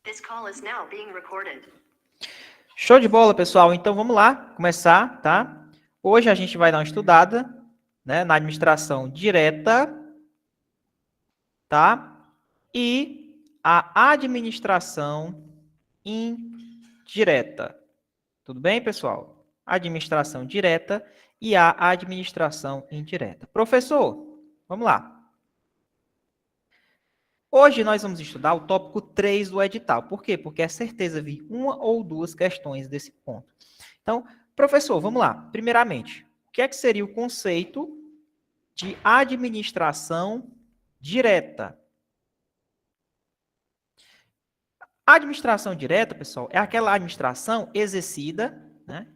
This call is now being recorded. Show de bola, pessoal. Então vamos lá, começar, tá? Hoje a gente vai dar uma estudada, né, na administração direta, tá? E a administração indireta. Tudo bem, pessoal? Administração direta e a administração indireta. Professor, vamos lá. Hoje nós vamos estudar o tópico 3 do edital. Por quê? Porque é certeza vir uma ou duas questões desse ponto. Então, professor, vamos lá. Primeiramente, o que seria o conceito de administração direta? A administração direta, pessoal, é aquela administração exercida, né?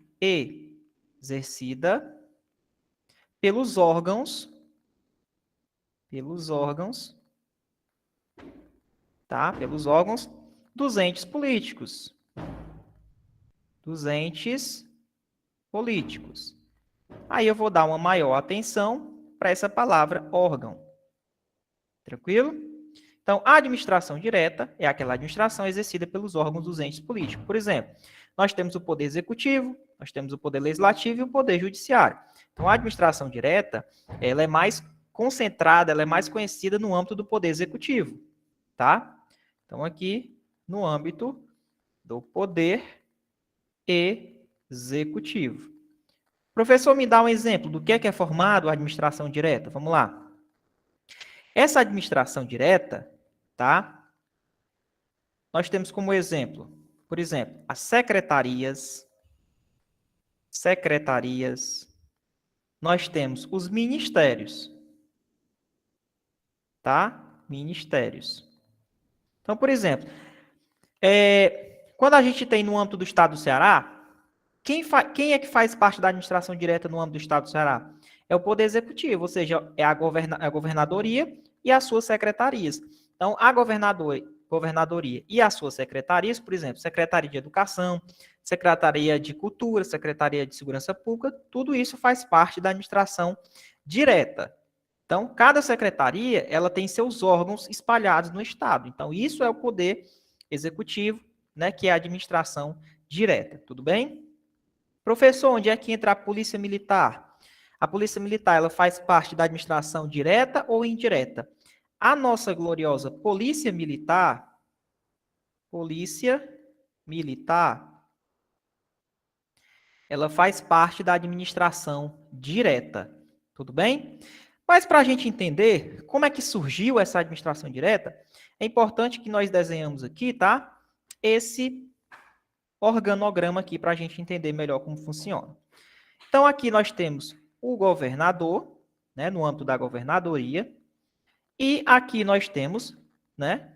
Exercida pelos órgãos, tá? Pelos órgãos dos entes políticos. Aí eu vou dar uma maior atenção para essa palavra órgão. Tranquilo? Então, a administração direta é aquela administração exercida pelos órgãos dos entes políticos. Por exemplo, nós temos o poder executivo, nós temos o poder legislativo e o poder judiciário. Então, a administração direta, ela é mais concentrada, ela é mais conhecida no âmbito do poder executivo, tá? Então, aqui, no âmbito do poder executivo. Professor, me dá um exemplo do que é formado a administração direta? Vamos lá. Essa administração direta, tá? Nós temos como exemplo, por exemplo, as secretarias, nós temos os ministérios, tá? Ministérios. Então, por exemplo, quando a gente tem no âmbito do Estado do Ceará, quem é que faz parte da administração direta no âmbito do Estado do Ceará? É o Poder Executivo, ou seja, é a governadoria e as suas secretarias. Então, a governadoria e as suas secretarias, por exemplo, Secretaria de Educação, Secretaria de Cultura, Secretaria de Segurança Pública, tudo isso faz parte da administração direta. Então, cada secretaria, ela tem seus órgãos espalhados no Estado. Então, isso é o Poder Executivo, né, que é a administração direta. Tudo bem? Professor, onde é que entra a Polícia Militar? A Polícia Militar, ela faz parte da administração direta ou indireta? A nossa gloriosa Polícia Militar, ela faz parte da administração direta. Tudo bem? Mas para a gente entender como é que surgiu essa administração direta, é importante que nós desenhamos aqui, tá? Esse organograma aqui para a gente entender melhor como funciona. Então, aqui nós temos o governador, né, no âmbito da governadoria, e aqui nós temos, né,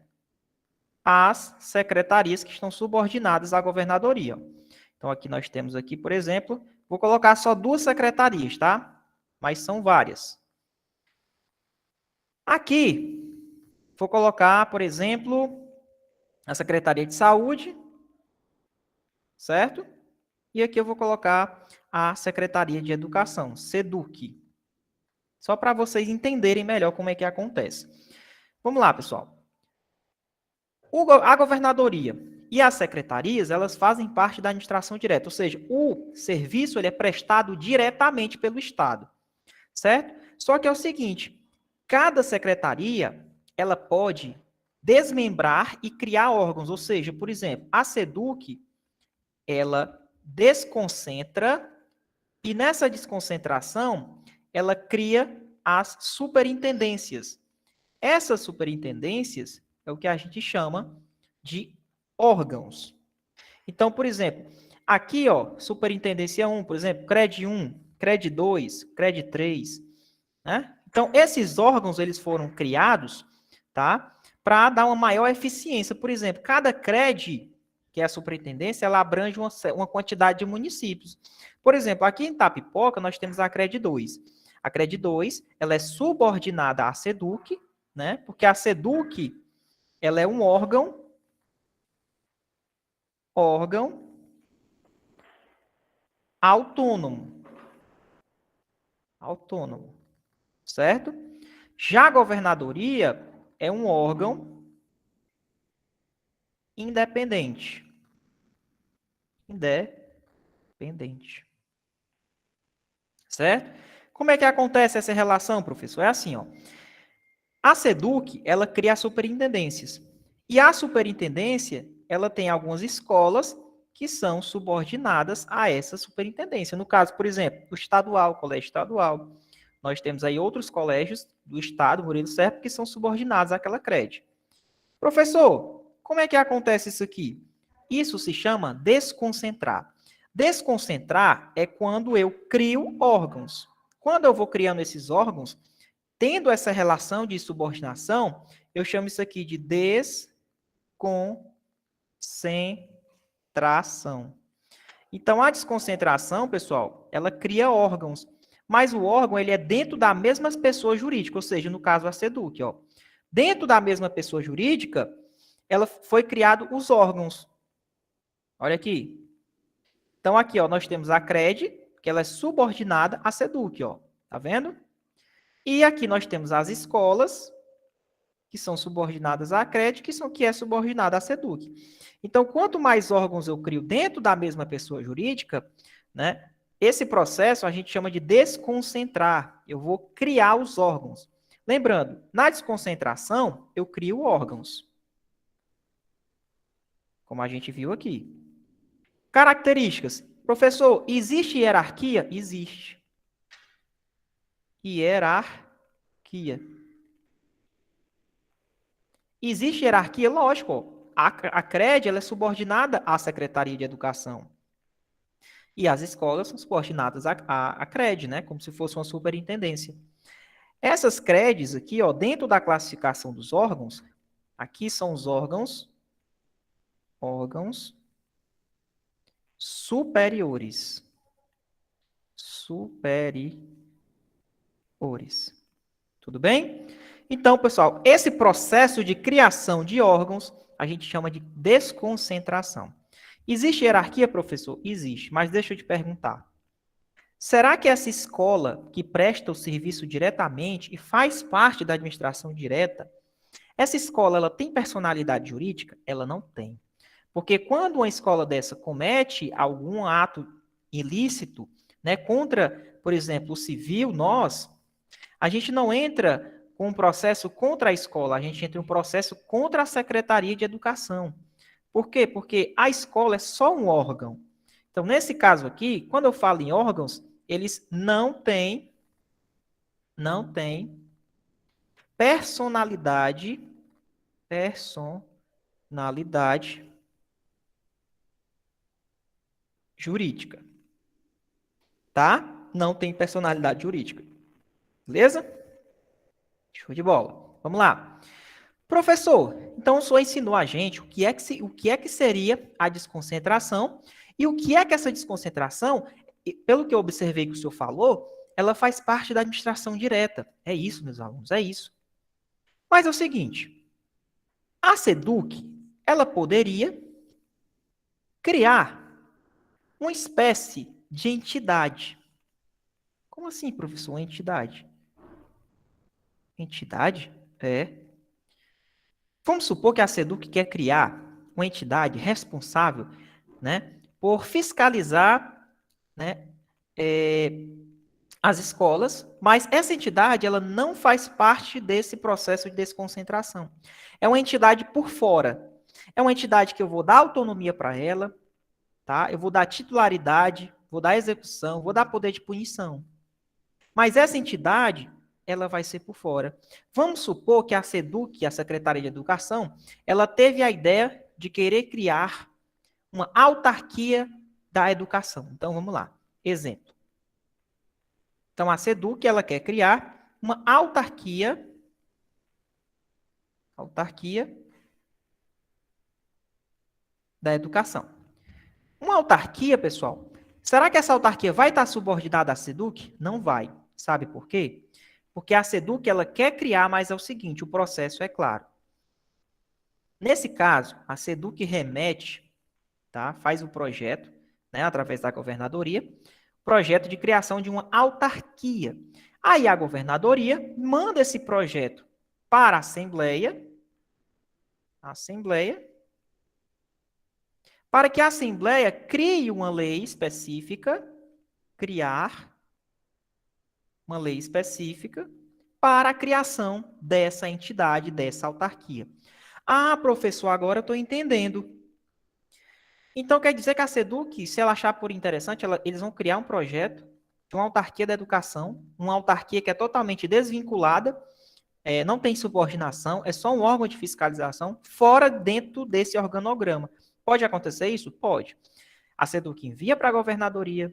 as secretarias que estão subordinadas à governadoria. Então, aqui nós temos aqui, por exemplo, vou colocar só duas secretarias, tá? Mas são várias. Aqui, vou colocar, por exemplo, a Secretaria de Saúde, certo? E aqui eu vou colocar a Secretaria de Educação, SEDUC. Só para vocês entenderem melhor como é que acontece. Vamos lá, pessoal. A governadoria e as secretarias, elas fazem parte da administração direta, ou seja, o serviço ele é prestado diretamente pelo Estado, certo? Só que é o seguinte, cada secretaria, ela pode desmembrar e criar órgãos, ou seja, por exemplo, a SEDUC, ela desconcentra e nessa desconcentração, ela cria as superintendências. Essas superintendências é o que a gente chama de órgãos. Então, por exemplo, aqui, ó, superintendência 1, por exemplo, CRED 1, CRED 2, CRED 3, né? Então, esses órgãos, eles foram criados, tá? Para dar uma maior eficiência. Por exemplo, cada CRED, que é a superintendência, ela abrange uma quantidade de municípios. Por exemplo, aqui em Itapipoca, nós temos a CRED 2. A CRED 2, ela é subordinada à SEDUC, né? Porque a SEDUC, ela é um órgão autônomo, certo? Já a governadoria é um órgão independente. Independente. Certo? Como é que acontece essa relação, professor? É assim, ó. A SEDUC, ela cria as superintendências. E a superintendência, ela tem algumas escolas que são subordinadas a essa superintendência. No caso, por exemplo, o estadual, o colégio estadual. Nós temos aí outros colégios do estado, Murilo Serpa, que são subordinados àquela CRED. Professor, como é que acontece isso aqui? Isso se chama desconcentrar. Desconcentrar é quando eu crio órgãos. Quando eu vou criando esses órgãos, tendo essa relação de subordinação, eu chamo isso aqui de desconcentração. Então, a desconcentração, pessoal, ela cria órgãos. Mas o órgão ele é dentro da mesma pessoa jurídica, ou seja, no caso a SEDUC. Ó. Dentro da mesma pessoa jurídica, ela foi criado os órgãos. Olha aqui. Então, aqui ó, nós temos a CRED, que ela é subordinada à SEDUC. Ó. Tá vendo? E aqui nós temos as escolas, que são subordinadas à CRED, que é subordinada à SEDUC. Então, quanto mais órgãos eu crio dentro da mesma pessoa jurídica, né, esse processo a gente chama de desconcentrar. Eu vou criar os órgãos. Lembrando, na desconcentração, eu crio órgãos. Como a gente viu aqui. Características. Professor, existe hierarquia? Existe. Hierarquia. Existe hierarquia? Lógico. A CRED ela é subordinada à Secretaria de Educação. E as escolas são subordinadas à CRED, né? Como se fosse uma superintendência. Essas CREDs aqui, ó, dentro da classificação dos órgãos, aqui são os órgãos superiores. Superiores. Tudo bem? Então, pessoal, esse processo de criação de órgãos a gente chama de desconcentração. Existe hierarquia, professor? Existe, mas deixa eu te perguntar. Será que essa escola que presta o serviço diretamente e faz parte da administração direta, essa escola ela tem personalidade jurídica? Ela não tem. Porque quando uma escola dessa comete algum ato ilícito, né, contra, por exemplo, o civil, a gente não entra com um processo contra a escola, a gente entra em um processo contra a Secretaria de Educação. Por quê? Porque a escola é só um órgão. Então, nesse caso aqui, quando eu falo em órgãos, eles não têm personalidade jurídica. Tá? Não tem personalidade jurídica. Beleza? Show de bola. Vamos lá. Professor, então o senhor ensinou a gente o que é que seria a desconcentração e o que é que essa desconcentração, pelo que eu observei que o senhor falou, ela faz parte da administração direta. É isso, meus alunos, é isso. Mas é o seguinte, a SEDUC, ela poderia criar uma espécie de entidade. Como assim, professor, uma entidade? Entidade? É. Vamos supor que a SEDUC quer criar uma entidade responsável, né, por fiscalizar, né, as escolas, mas essa entidade ela não faz parte desse processo de desconcentração. É uma entidade por fora. É uma entidade que eu vou dar autonomia para ela, tá? Eu vou dar titularidade, vou dar execução, vou dar poder de punição. Mas essa entidade ela vai ser por fora. Vamos supor que a SEDUC, a Secretaria de Educação, ela teve a ideia de querer criar uma autarquia da educação. Então, vamos lá. Exemplo. Então, a SEDUC, ela quer criar uma autarquia da educação. Uma autarquia, pessoal, será que essa autarquia vai estar subordinada à SEDUC? Não vai. Sabe por quê? Porque a SEDUC ela quer criar, mas é o seguinte, o processo é claro. Nesse caso, a SEDUC remete, tá? Faz o projeto, né, através da governadoria, projeto de criação de uma autarquia. Aí a governadoria manda esse projeto para a Assembleia, para que a Assembleia crie uma lei específica, criar uma lei específica para a criação dessa entidade, dessa autarquia. Ah, professor, agora eu estou entendendo. Então quer dizer que a SEDUC, se ela achar por interessante, eles vão criar um projeto de uma autarquia da educação, uma autarquia que é totalmente desvinculada, não tem subordinação, é só um órgão de fiscalização, fora dentro desse organograma. Pode acontecer isso? Pode. A SEDUC envia para a governadoria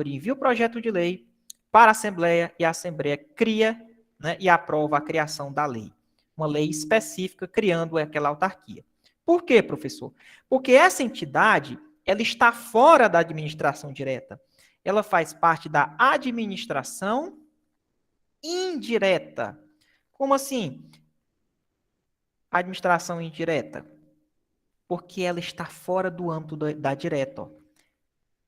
envia o projeto de lei para a Assembleia e a Assembleia cria, né, e aprova a criação da lei. Uma lei específica criando aquela autarquia. Por quê, professor? Porque essa entidade, ela está fora da administração direta. Ela faz parte da administração indireta. Como assim? Administração indireta? Porque ela está fora do âmbito da direta. Ó.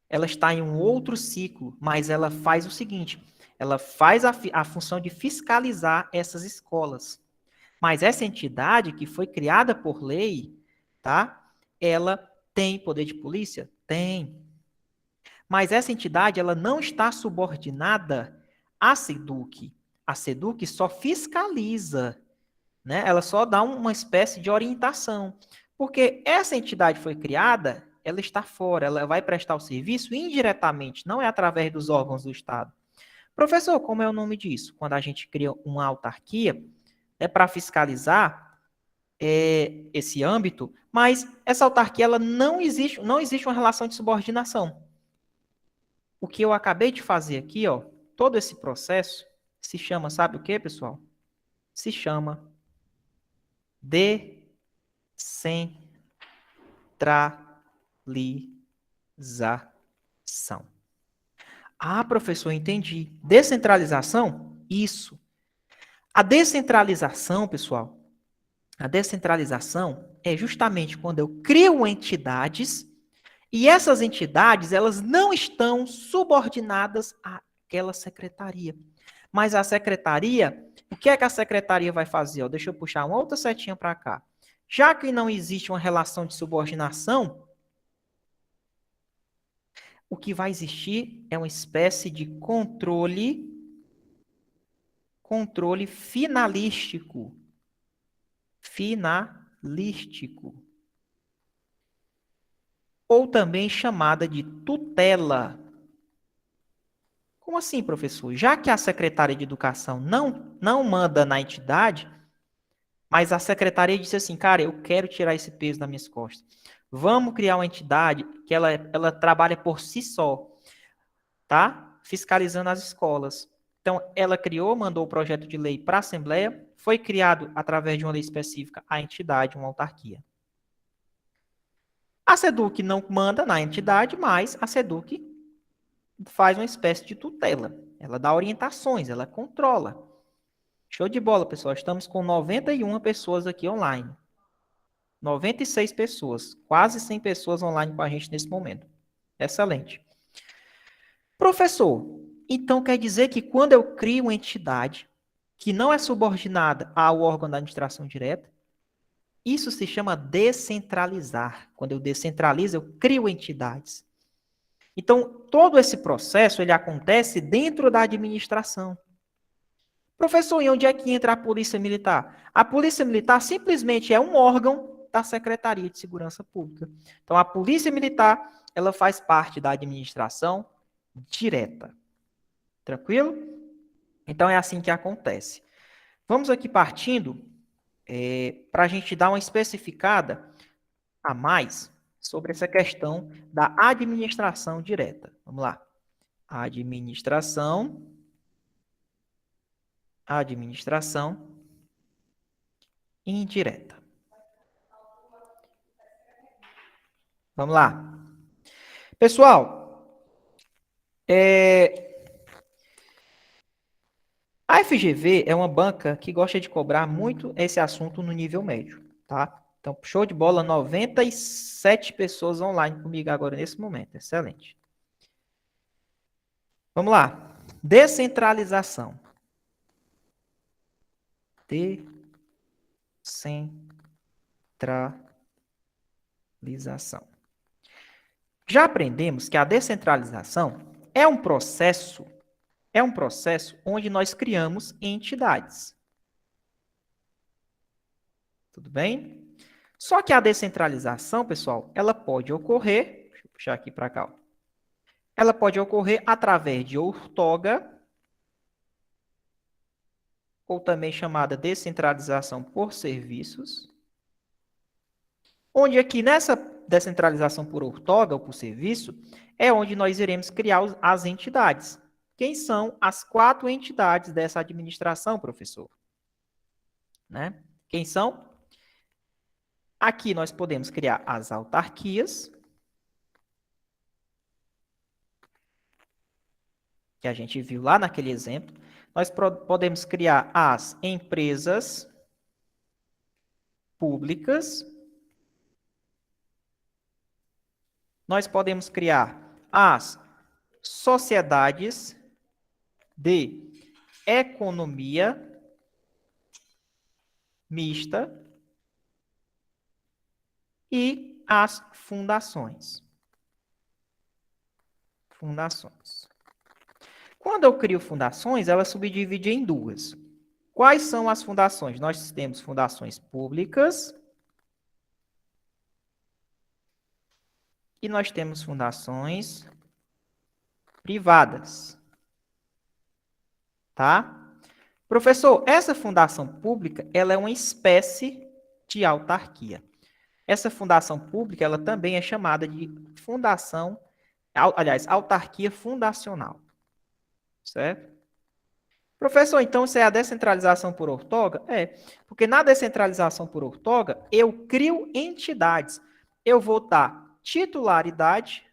Ela está em um outro ciclo, mas ela faz o seguinte: ela faz a função de fiscalizar essas escolas. Mas essa entidade que foi criada por lei, tá? Ela tem poder de polícia? Tem. Mas essa entidade ela não está subordinada à SEDUC. A SEDUC só fiscaliza, né? Ela só dá uma espécie de orientação. Porque essa entidade foi criada, ela está fora, ela vai prestar o serviço indiretamente, não é através dos órgãos do Estado. Professor, como é o nome disso? Quando a gente cria uma autarquia, é para fiscalizar esse âmbito, mas essa autarquia ela não existe uma relação de subordinação. O que eu acabei de fazer aqui, ó, todo esse processo se chama, sabe o que, pessoal? Se chama descentralização. Ah, professor, entendi. Descentralização? Isso. A descentralização, pessoal, a descentralização é justamente quando eu crio entidades e essas entidades, elas não estão subordinadas àquela secretaria. Mas a secretaria, o que é que a secretaria vai fazer? Ó, deixa eu puxar uma outra setinha para cá. Já que não existe uma relação de subordinação, o que vai existir é uma espécie de controle finalístico. Finalístico. Ou também chamada de tutela. Como assim, professor? Já que a secretária de educação não manda na entidade, mas a secretaria disse assim, cara, eu quero tirar esse peso das minhas costas. Vamos criar uma entidade que ela trabalha por si só, tá? Fiscalizando as escolas. Então, ela criou, mandou o projeto de lei para a Assembleia, foi criado, através de uma lei específica, a entidade, uma autarquia. A SEDUC não manda na entidade, mas a SEDUC faz uma espécie de tutela. Ela dá orientações, ela controla. Show de bola, pessoal. Estamos com 91 pessoas aqui online. 96 pessoas. Quase 100 pessoas online com a gente nesse momento. Excelente. Professor, então quer dizer que quando eu crio uma entidade que não é subordinada ao órgão da administração direta, isso se chama descentralizar. Quando eu descentralizo, eu crio entidades. Então, todo esse processo ele acontece dentro da administração. Professor, e onde é que entra a Polícia Militar? A Polícia Militar simplesmente é um órgão da Secretaria de Segurança Pública. Então, a Polícia Militar, ela faz parte da administração direta. Tranquilo? Então, é assim que acontece. Vamos aqui partindo para a gente dar uma especificada a mais sobre essa questão da administração direta. Vamos lá. Administração indireta. Vamos lá. Pessoal, a FGV é uma banca que gosta de cobrar muito esse assunto no nível médio, tá? Então, show de bola, 97 pessoas online comigo agora nesse momento. Excelente. Vamos lá. Descentralização. Descentralização. Já aprendemos que a descentralização é um processo onde nós criamos entidades. Tudo bem? Só que a descentralização, pessoal, ela pode ocorrer, deixa eu puxar aqui para cá, ó. Ela pode ocorrer através de outorga, ou também chamada descentralização por serviços, onde aqui nessa descentralização por outorga ou por serviço, é onde nós iremos criar as entidades. Quem são as 4 entidades dessa administração, professor? Né? Quem são? Aqui nós podemos criar as autarquias, que a gente viu lá naquele exemplo. Nós podemos criar as empresas públicas. Nós podemos criar as sociedades de economia mista e as fundações. Fundações. Quando eu crio fundações, ela subdivide em 2. Quais são as fundações? Nós temos fundações públicas e nós temos fundações privadas. Tá? Professor, essa fundação pública, ela é uma espécie de autarquia. Essa fundação pública, ela também é chamada de fundação, aliás, autarquia fundacional. Certo? Professor, então isso é a descentralização por outorga? É, porque na descentralização por outorga, eu crio entidades. Eu vou dar titularidade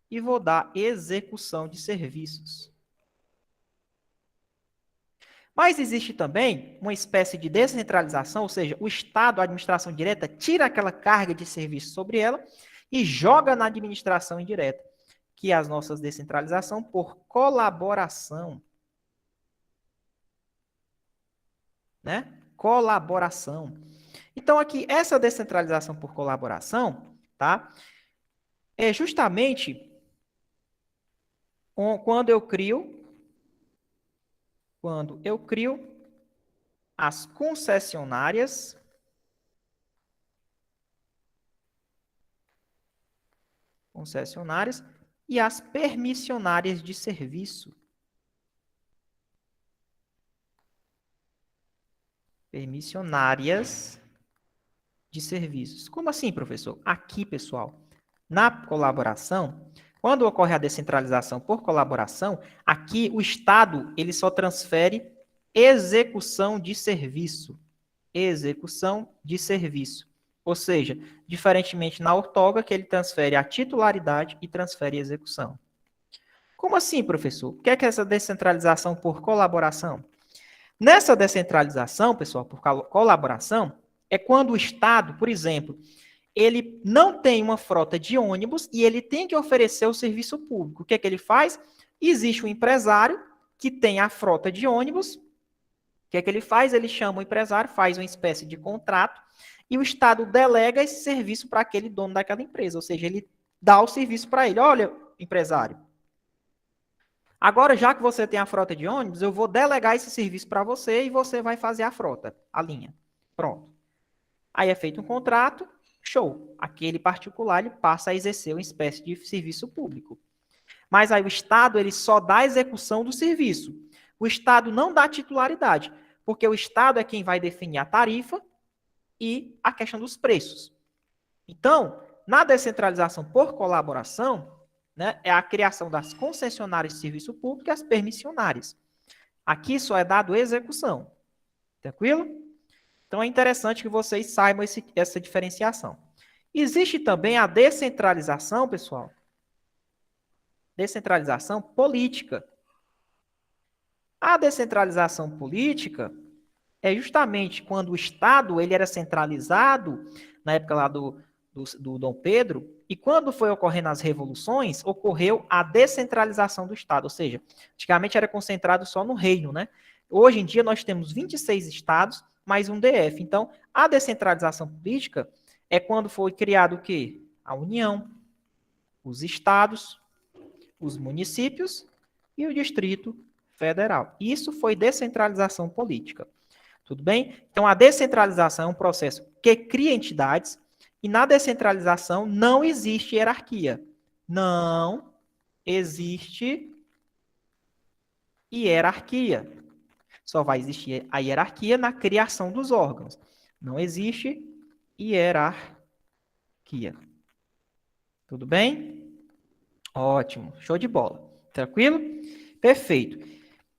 e vou dar execução de serviços. Mas existe também uma espécie de descentralização, ou seja, o Estado, a administração direta, tira aquela carga de serviço sobre ela e joga na administração indireta, que é as nossas descentralização por colaboração. Né? Colaboração. Então, aqui, essa descentralização por colaboração, tá? É justamente quando eu crio as concessionárias e as permissionárias de serviço. Permissionárias de serviços. Como assim, professor? Aqui, pessoal, na colaboração, quando ocorre a descentralização por colaboração, aqui o Estado ele só transfere execução de serviço. Execução de serviço. Ou seja, diferentemente na outorga, que ele transfere a titularidade e transfere a execução. Como assim, professor? O que é essa descentralização por colaboração? Nessa descentralização, pessoal, por colaboração, é quando o Estado, por exemplo, ele não tem uma frota de ônibus e ele tem que oferecer o serviço público. O que é que ele faz? Existe um empresário que tem a frota de ônibus. O que é que ele faz? Ele chama o empresário, faz uma espécie de contrato e o Estado delega esse serviço para aquele dono daquela empresa. Ou seja, ele dá o serviço para ele. Olha, empresário, agora, já que você tem a frota de ônibus, eu vou delegar esse serviço para você e você vai fazer a frota, a linha. Pronto. Aí é feito um contrato, show. Aquele particular ele passa a exercer uma espécie de serviço público. Mas aí o Estado ele só dá a execução do serviço. O Estado não dá titularidade, porque o Estado é quem vai definir a tarifa e a questão dos preços. Então, na descentralização por colaboração, né, é a criação das concessionárias de serviço público e as permissionárias. Aqui só é dado execução. Tranquilo? Então é interessante que vocês saibam essa diferenciação. Existe também a descentralização, pessoal. Descentralização política. A descentralização política é justamente quando o Estado ele era centralizado, na época lá do Dom Pedro, e quando foi ocorrendo as revoluções, ocorreu a descentralização do Estado, ou seja, antigamente era concentrado só no reino, né? Hoje em dia nós temos 26 estados, mais um DF. Então, a descentralização política é quando foi criado o quê? A União. os estados, os municípios e o Distrito Federal. Isso foi descentralização política. Tudo bem? Então, a descentralização é um processo que cria entidades e na descentralização não existe hierarquia. Não existe hierarquia. Só vai existir a hierarquia na criação dos órgãos. Não existe hierarquia. Tudo bem? Ótimo. Show de bola. Tranquilo? Perfeito.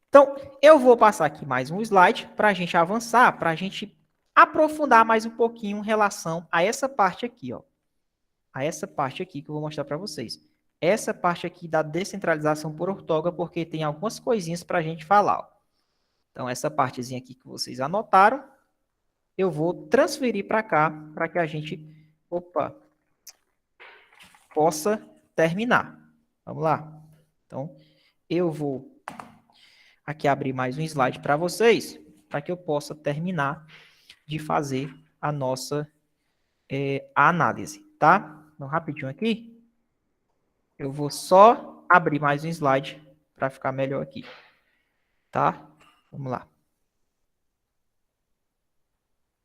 Então, eu vou passar aqui mais um slide para a gente avançar, para a gente aprofundar mais um pouquinho em relação a essa parte aqui, ó. A essa parte aqui que eu vou mostrar para vocês. Essa parte aqui da descentralização por ortoga, porque tem algumas coisinhas para a gente falar, ó. Então, essa partezinha aqui que vocês anotaram, eu vou transferir para cá, para que a gente, possa terminar. Vamos lá? Então, eu vou aqui abrir mais um slide para vocês, para que eu possa terminar de fazer a nossa análise, tá? Então, rapidinho aqui, eu vou só abrir mais um slide para ficar melhor aqui, tá? Vamos lá.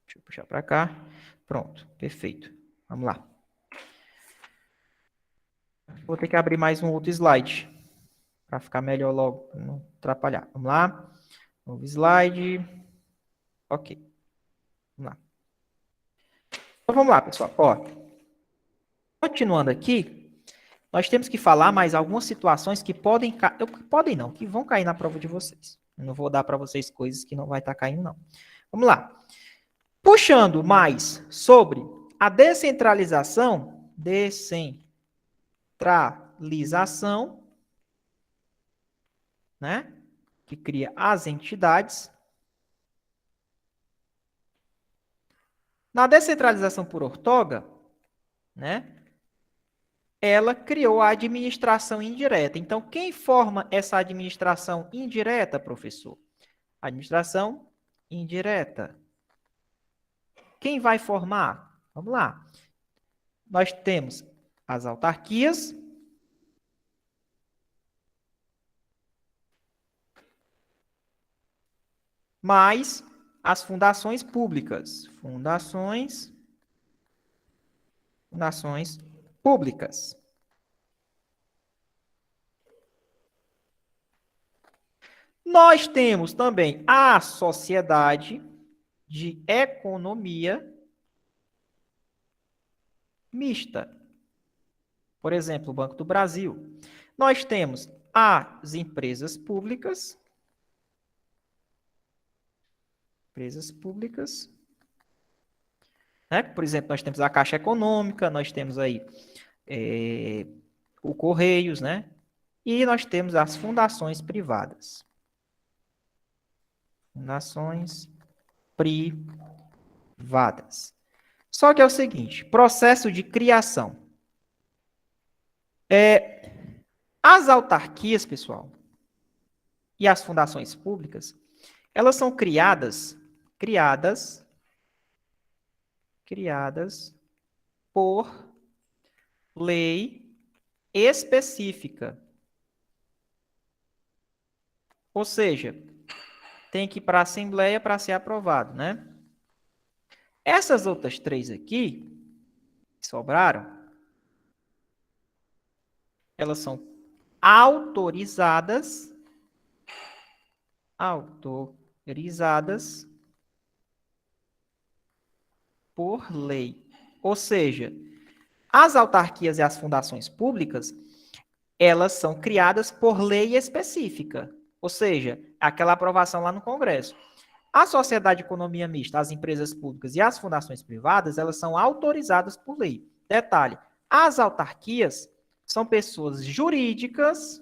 Deixa eu puxar para cá. Pronto, perfeito. Vamos lá. Vou ter que abrir mais um outro slide para ficar melhor logo, para não atrapalhar. Vamos lá. Novo slide. Ok. Vamos lá. Então, vamos lá, pessoal. Ó, continuando aqui, nós temos que falar mais algumas situações que podem não, que vão cair na prova de vocês. Eu não vou dar para vocês coisas que não vai estar caindo, não. Vamos lá. Puxando mais sobre a descentralização, né, que cria as entidades. Na descentralização por ortoga, né, ela criou a administração indireta. Então, quem forma essa administração indireta, professor? Administração indireta. Quem vai formar? Vamos lá. Nós temos as autarquias, mais as fundações públicas. Fundações públicas. Nós temos também a sociedade de economia mista. Por exemplo, o Banco do Brasil. Nós temos as empresas públicas. Empresas públicas. Né? Por exemplo, nós temos a Caixa Econômica, nós temos aí o Correios, né? E nós temos as fundações privadas. Fundações privadas. Só que é o seguinte, processo de criação. As autarquias, pessoal, e as fundações públicas, elas são criadas por lei específica. Ou seja, tem que ir para a Assembleia para ser aprovado, né? Essas outras três aqui, que sobraram, elas são autorizadas por lei. Ou seja, as autarquias e as fundações públicas, elas são criadas por lei específica. Ou seja, aquela aprovação lá no Congresso. A sociedade de economia mista, as empresas públicas e as fundações privadas, elas são autorizadas por lei. Detalhe, as autarquias são pessoas jurídicas,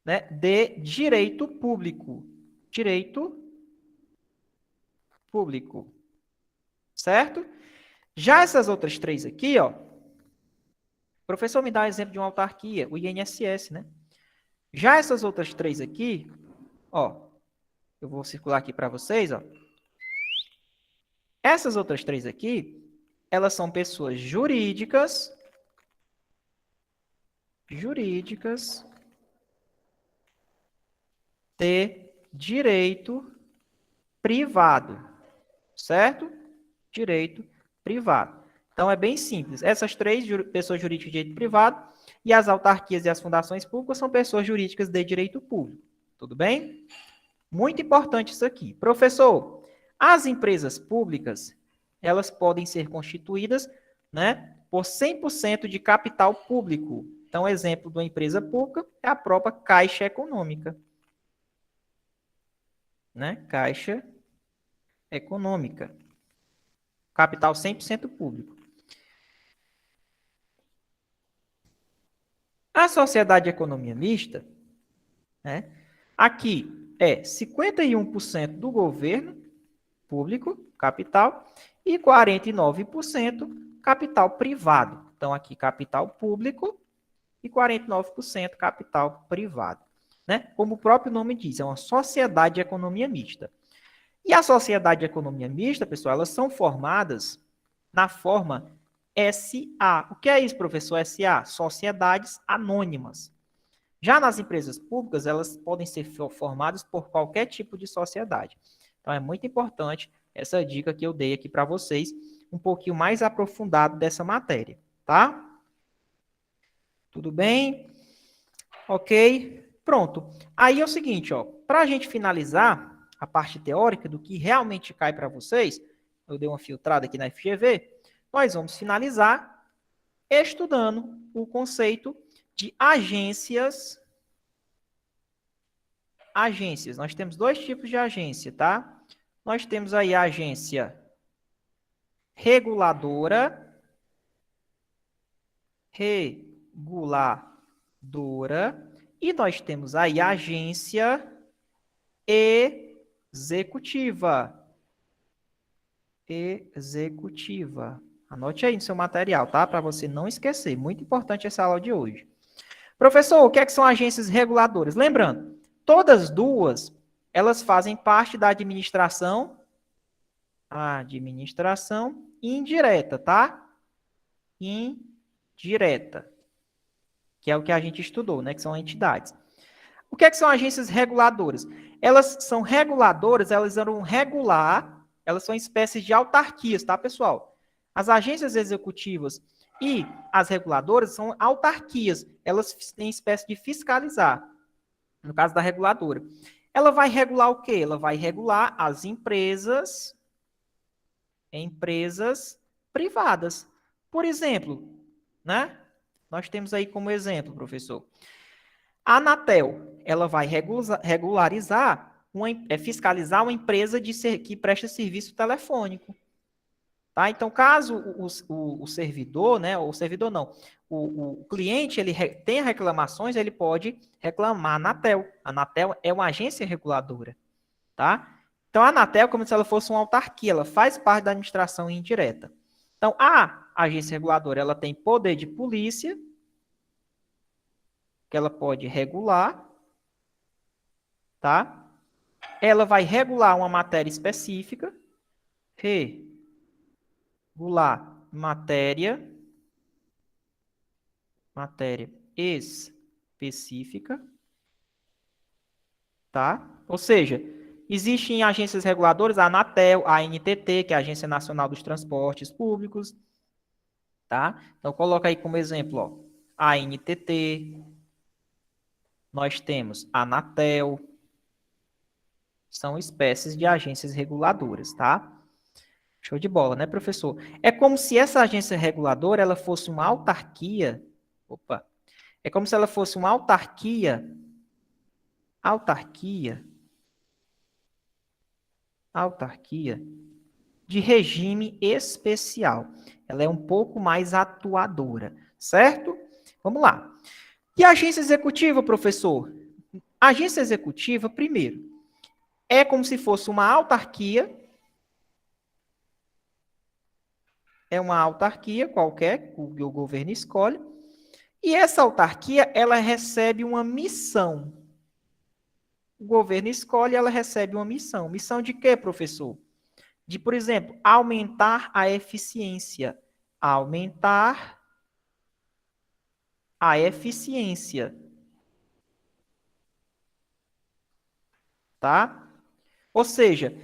né, de direito público. Direito público. Certo? Já essas outras três aqui, ó. Professor, me dá um exemplo de uma autarquia, o INSS, né? Já essas outras três aqui, ó. Eu vou circular aqui para vocês, ó. Essas outras três aqui, elas são pessoas jurídicas de direito privado, certo? Direito privado. Então, é bem simples. Essas três pessoas jurídicas de direito privado e as autarquias e as fundações públicas são pessoas jurídicas de direito público. Tudo bem? Muito importante isso aqui. Professor, as empresas públicas, elas podem ser constituídas, né, por 100% de capital público. Então, exemplo de uma empresa pública é a própria Caixa Econômica. Né? Caixa Econômica. Capital 100% público. A sociedade de economia mista, né, aqui é 51% do governo público, capital, e 49% capital privado. Então, aqui, capital público e 49% capital privado. Né? Como o próprio nome diz, é uma sociedade de economia mista. E a sociedade de economia mista, pessoal, elas são formadas na forma SA. O que é isso, professor? SA? Sociedades anônimas. Já nas empresas públicas, elas podem ser formadas por qualquer tipo de sociedade. Então, é muito importante essa dica que eu dei aqui para vocês, um pouquinho mais aprofundado dessa matéria, tá? Tudo bem? Ok? Pronto. Aí é o seguinte, ó, para a gente finalizar a parte teórica do que realmente cai para vocês, eu dei uma filtrada aqui na FGV, nós vamos finalizar estudando o conceito de agências. Agências. Nós temos dois tipos de agência, tá? Nós temos aí a agência reguladora, e nós temos aí a agência executiva. Anote aí no seu material, tá? Para você não esquecer. Muito importante essa aula de hoje. Professor, o que são agências reguladoras? Lembrando, todas duas, elas fazem parte da administração indireta, tá? Indireta. Que é o que a gente estudou, né? Que são entidades. O que são agências reguladoras? Elas são reguladoras, elas vão regular, elas são espécies de autarquias, tá, pessoal? As agências executivas e as reguladoras são autarquias, elas têm espécie de fiscalizar, no caso da reguladora. Ela vai regular o quê? Ela vai regular as empresas privadas. Por exemplo, né? Nós temos aí como exemplo, professor, a Anatel, ela vai fiscalizar uma empresa que presta serviço telefônico. Tá? Então, caso o servidor, né, o servidor não, o cliente ele tenha reclamações, ele pode reclamar a Anatel. A Anatel é uma agência reguladora. Tá? Então, a Anatel é como se ela fosse uma autarquia, ela faz parte da administração indireta. Então, a agência reguladora ela tem poder de polícia, que ela pode regular, tá? Ela vai regular uma matéria específica, regular matéria específica, tá? Ou seja, existem agências reguladoras, a Anatel, a ANTT, que é a Agência Nacional dos Transportes Públicos, tá? Então, coloca aí como exemplo, ó, a ANTT, nós temos a Anatel, são espécies de agências reguladoras, tá? Show de bola, né, professor? É como se essa agência reguladora ela fosse uma autarquia. Opa! É como se ela fosse uma autarquia de regime especial. Ela é um pouco mais atuadora, certo? Vamos lá. E a agência executiva, professor? A agência executiva, primeiro, é como se fosse uma autarquia. É uma autarquia qualquer, que o governo escolhe. E essa autarquia, ela recebe uma missão. O governo escolhe, ela recebe uma missão. Missão de quê, professor? de, por exemplo, aumentar a eficiência. Aumentar a eficiência. Tá? Ou seja,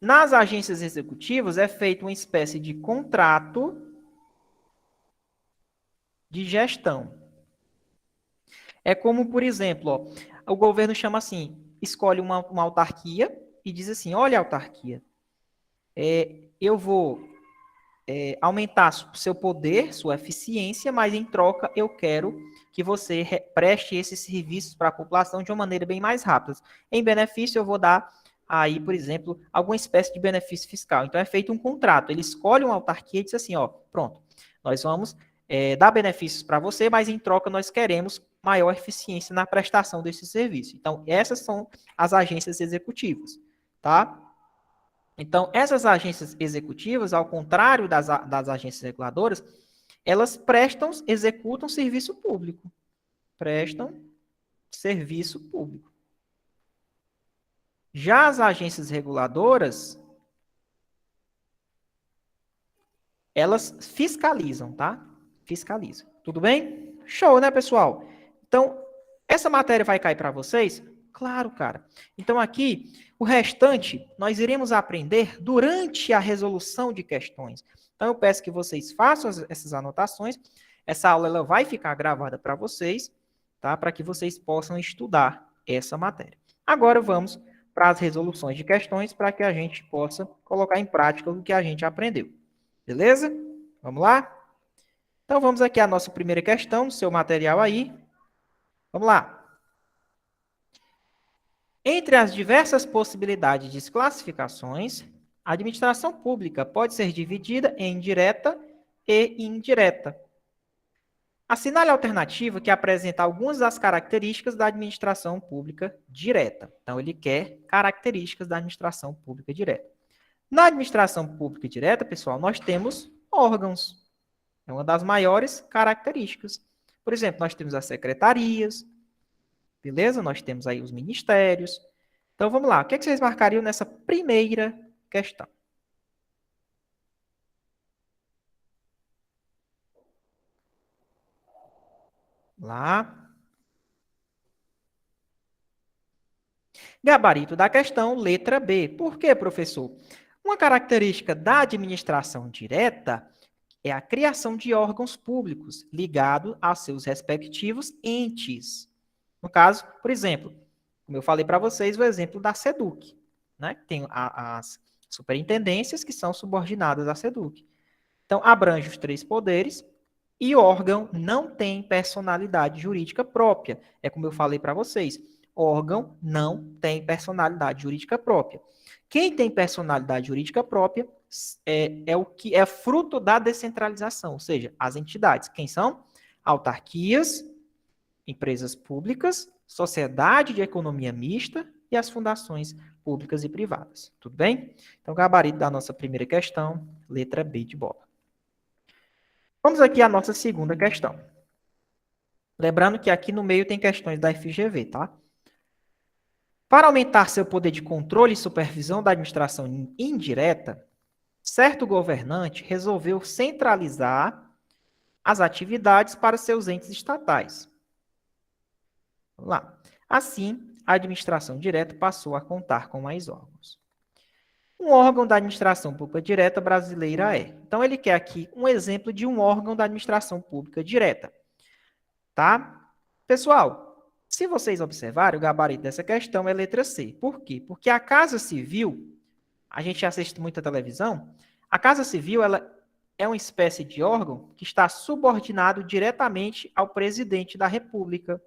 nas agências executivas é feita uma espécie de contrato de gestão. É como, por exemplo, ó, o governo chama assim, escolhe uma autarquia e diz assim, olha, autarquia, eu vou aumentar seu poder, sua eficiência, mas em troca eu quero que você preste esses serviços para a população de uma maneira bem mais rápida. Em benefício, eu vou dar aí, por exemplo, alguma espécie de benefício fiscal. Então é feito um contrato. Ele escolhe uma autarquia e diz assim, ó, pronto, nós vamos dar benefícios para você, mas em troca nós queremos maior eficiência na prestação desse serviço. Então essas são as agências executivas, tá? Então, essas agências executivas, ao contrário das agências reguladoras, elas executam serviço público. Prestam serviço público. Já as agências reguladoras, elas fiscalizam, tá? Fiscalizam. Tudo bem? Show, né, pessoal? Então, essa matéria vai cair para vocês? Claro, cara. Então, aqui, o restante, nós iremos aprender durante a resolução de questões. Então, eu peço que vocês façam essas anotações. Essa aula ela vai ficar gravada para vocês, tá? Para que vocês possam estudar essa matéria. Agora, vamos para as resoluções de questões, para que a gente possa colocar em prática o que a gente aprendeu. Beleza? Vamos lá? Então, vamos aqui à nossa primeira questão, no seu material aí. Vamos lá. Entre as diversas possibilidades de classificações, a administração pública pode ser dividida em direta e indireta. Assinale a alternativa que apresenta algumas das características da administração pública direta. Então, ele quer características da administração pública direta. Na administração pública direta, pessoal, nós temos órgãos. É uma das maiores características. Por exemplo, nós temos as secretarias, beleza? Nós temos aí os ministérios. Então, vamos lá. O que é que vocês marcariam nessa primeira questão? Lá. Gabarito da questão, letra B. Por quê, professor? Uma característica da administração direta é a criação de órgãos públicos ligados a seus respectivos entes. No caso, por exemplo, como eu falei para vocês, o exemplo da SEDUC, né? Tem as superintendências que são subordinadas à SEDUC. Então, abrange os três poderes e o órgão não tem personalidade jurídica própria. É como eu falei para vocês, órgão não tem personalidade jurídica própria. Quem tem personalidade jurídica própria é o que é fruto da descentralização, ou seja, as entidades. Quem são? Autarquias, empresas públicas, sociedade de economia mista e as fundações públicas e privadas. Tudo bem? Então, gabarito da nossa primeira questão, letra B de bola. Vamos aqui à nossa segunda questão. Lembrando que aqui no meio tem questões da FGV, tá? Para aumentar seu poder de controle e supervisão da administração indireta, certo governante resolveu centralizar as atividades para seus entes estatais. Vamos lá. Assim, a administração direta passou a contar com mais órgãos. Um órgão da administração pública direta brasileira é. Então, ele quer aqui um exemplo de um órgão da administração pública direta. Tá? Pessoal, se vocês observarem, o gabarito dessa questão é letra C. Por quê? Porque a Casa Civil, a gente assiste muita televisão, a Casa Civil ela é uma espécie de órgão que está subordinado diretamente ao presidente da República.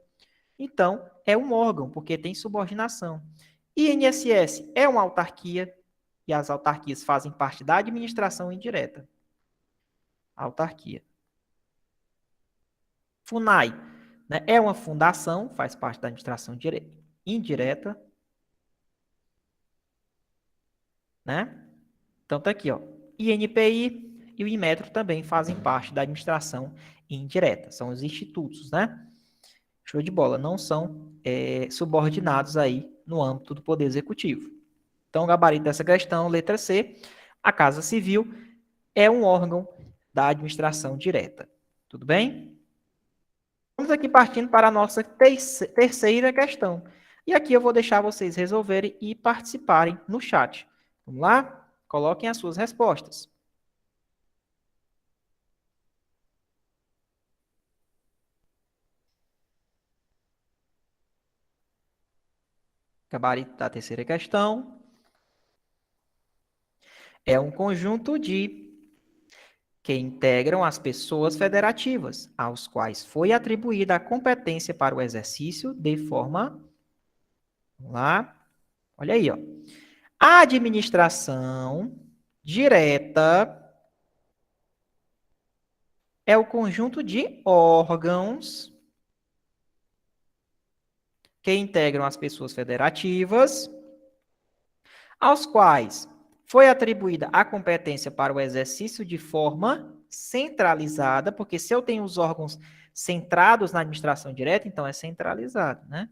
Então, é um órgão, porque tem subordinação. INSS é uma autarquia, e as autarquias fazem parte da administração indireta. Autarquia. FUNAI, né, é uma fundação, faz parte da administração indireta. Né? Então, tá aqui, ó. INPI e o Inmetro também fazem parte da administração indireta. São os institutos, né? Show de bola. Não são subordinados aí no âmbito do Poder Executivo. Então, o gabarito dessa questão, letra C. A Casa Civil é um órgão da administração direta. Tudo bem? Vamos aqui partindo para a nossa terceira questão. E aqui eu vou deixar vocês resolverem e participarem no chat. Vamos lá? Coloquem as suas respostas. Gabarito da terceira questão é um conjunto de que integram as pessoas federativas, aos quais foi atribuída a competência para o exercício de forma... Vamos lá? Olha aí, ó. A administração direta é o conjunto de órgãos que integram as pessoas federativas, aos quais foi atribuída a competência para o exercício de forma centralizada, porque se eu tenho os órgãos centrados na administração direta, então é centralizado, né?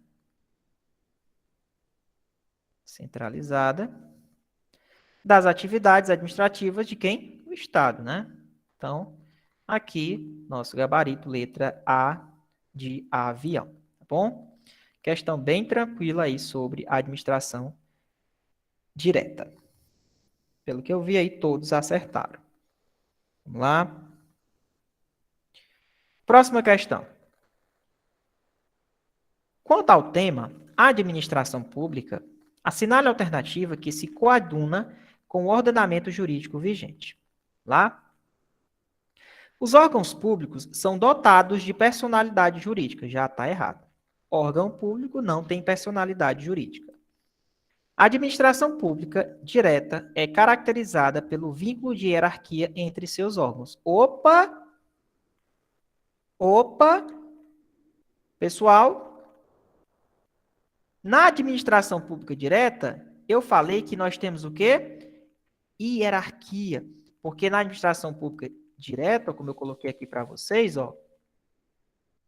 Centralizada das atividades administrativas de quem? O Estado, né? Então, aqui, nosso gabarito, letra A de avião, tá bom? Questão bem tranquila aí sobre a administração direta. Pelo que eu vi aí, todos acertaram. Vamos lá. Próxima questão. Quanto ao tema, a administração pública, assinale a alternativa que se coaduna com o ordenamento jurídico vigente. Lá. Os órgãos públicos são dotados de personalidade jurídica. Já está errado. Órgão público não tem personalidade jurídica. A administração pública direta é caracterizada pelo vínculo de hierarquia entre seus órgãos. Opa! Opa! Pessoal, na administração pública direta, eu falei que nós temos o quê? Hierarquia. Porque na administração pública direta, como eu coloquei aqui para vocês, ó,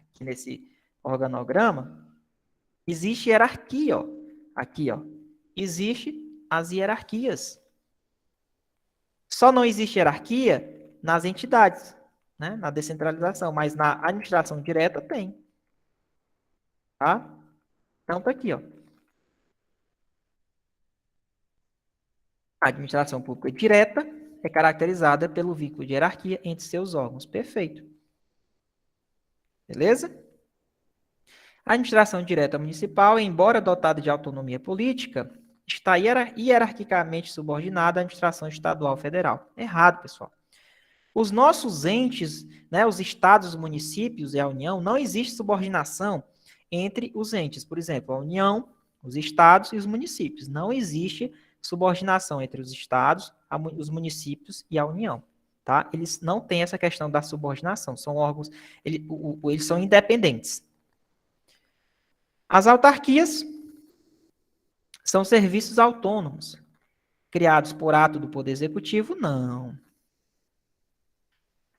aqui nesse organograma, existe hierarquia, ó. Aqui, ó. Existe as hierarquias. Só não existe hierarquia nas entidades, né? Na descentralização, mas na administração direta tem. Tá? Então tá aqui, ó. A administração pública direta é caracterizada pelo vínculo de hierarquia entre seus órgãos. Perfeito. Beleza? A administração direta municipal, embora dotada de autonomia política, está hierarquicamente subordinada à administração estadual federal. Errado, pessoal. Os nossos entes, né, os estados, os municípios e a União, não existe subordinação entre os entes. Por exemplo, a União, os estados e os municípios. Não existe subordinação entre os estados, os municípios e a União. Tá? Eles não têm essa questão da subordinação. São órgãos, eles são independentes. As autarquias são serviços autônomos. Criados por ato do Poder Executivo? Não.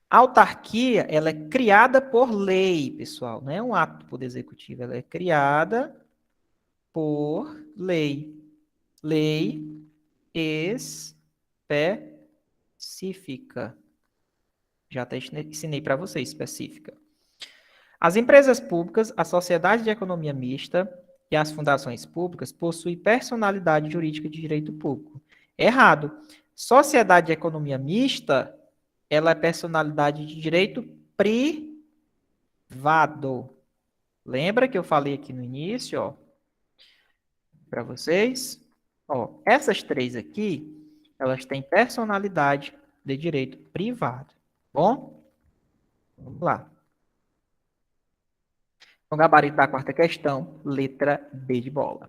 A autarquia, ela é criada por lei, pessoal. Não é um ato do Poder Executivo, ela é criada por lei. Lei específica. Já até ensinei para vocês, específica. As empresas públicas, a sociedade de economia mista e as fundações públicas possuem personalidade jurídica de direito público. Errado. Sociedade de economia mista, ela é personalidade de direito privado. Lembra que eu falei aqui no início, ó, para vocês? Ó, essas três aqui, elas têm personalidade de direito privado. Bom? Vamos lá. Então, gabarito da quarta questão, letra B de bola.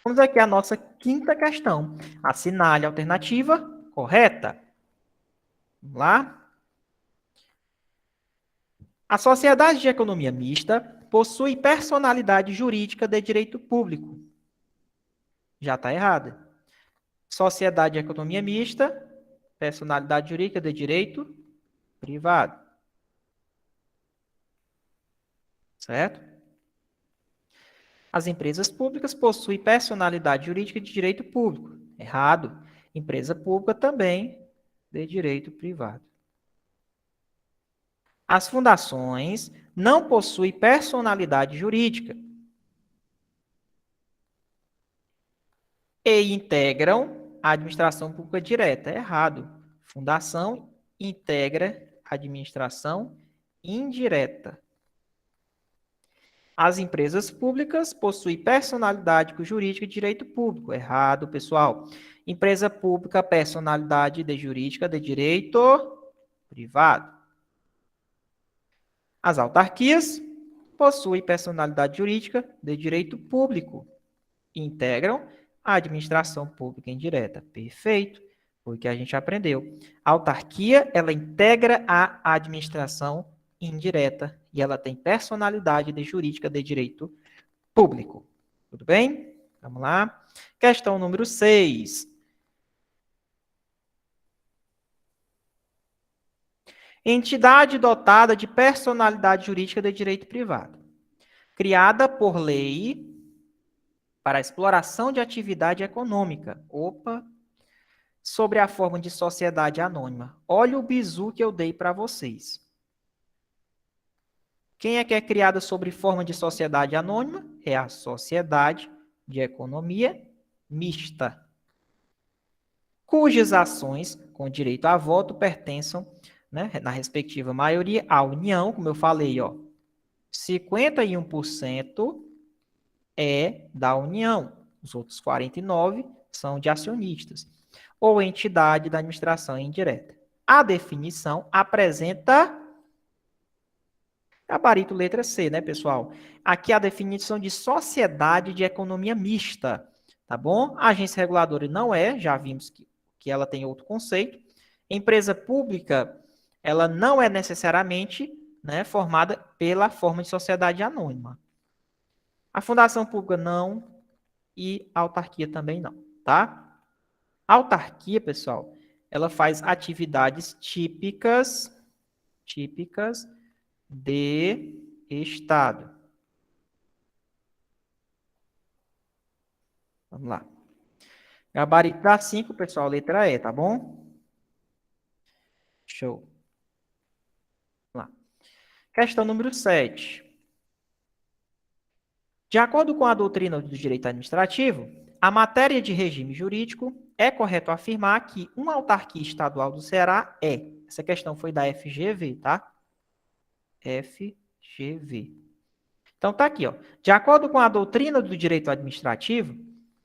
Vamos aqui à nossa quinta questão. Assinale a alternativa correta. Vamos lá. A sociedade de economia mista possui personalidade jurídica de direito público. Já está errada. Sociedade de economia mista, personalidade jurídica de direito privado. Certo? As empresas públicas possuem personalidade jurídica de direito público. Errado. Empresa pública também de direito privado. As fundações não possuem personalidade jurídica e integram a administração pública direta. É errado. Fundação integra a administração indireta. As empresas públicas possuem personalidade jurídica e direito público. Errado, pessoal. Empresa pública, personalidade de jurídica de direito privado. As autarquias possuem personalidade jurídica de direito público. Integram a administração pública indireta. Perfeito. Foi o que a gente aprendeu. A autarquia, ela integra a administração indireta e ela tem personalidade de jurídica de direito público. Tudo bem? Vamos lá. Questão número 6. Entidade dotada de personalidade jurídica de direito privado. Criada por lei para a exploração de atividade econômica. Opa! Sobre a forma de sociedade anônima. Olha o bizu que eu dei para vocês. Quem é que é criada sobre forma de sociedade anônima? É a sociedade de economia mista, cujas ações com direito a voto pertençam, né, na respectiva maioria, à União, como eu falei, ó, 51% é da União, os outros 49% são de acionistas, ou entidade da administração indireta. A definição apresenta gabarito letra C, né, pessoal? Aqui a definição de sociedade de economia mista, tá bom? A agência reguladora não é, já vimos que ela tem outro conceito. Empresa pública, ela não é necessariamente, né, formada pela forma de sociedade anônima. A fundação pública não e a autarquia também não, tá? A autarquia, pessoal, ela faz atividades típicas de Estado. Vamos lá. Gabarito da 5, pessoal, letra E, tá bom? Show. Vamos lá. Questão número 7. De acordo com a doutrina do direito administrativo, a matéria de regime jurídico, é correto afirmar que uma autarquia estadual do Ceará é. Essa questão foi da FGV, tá? FGV. Então tá aqui, ó. De acordo com a doutrina do direito administrativo,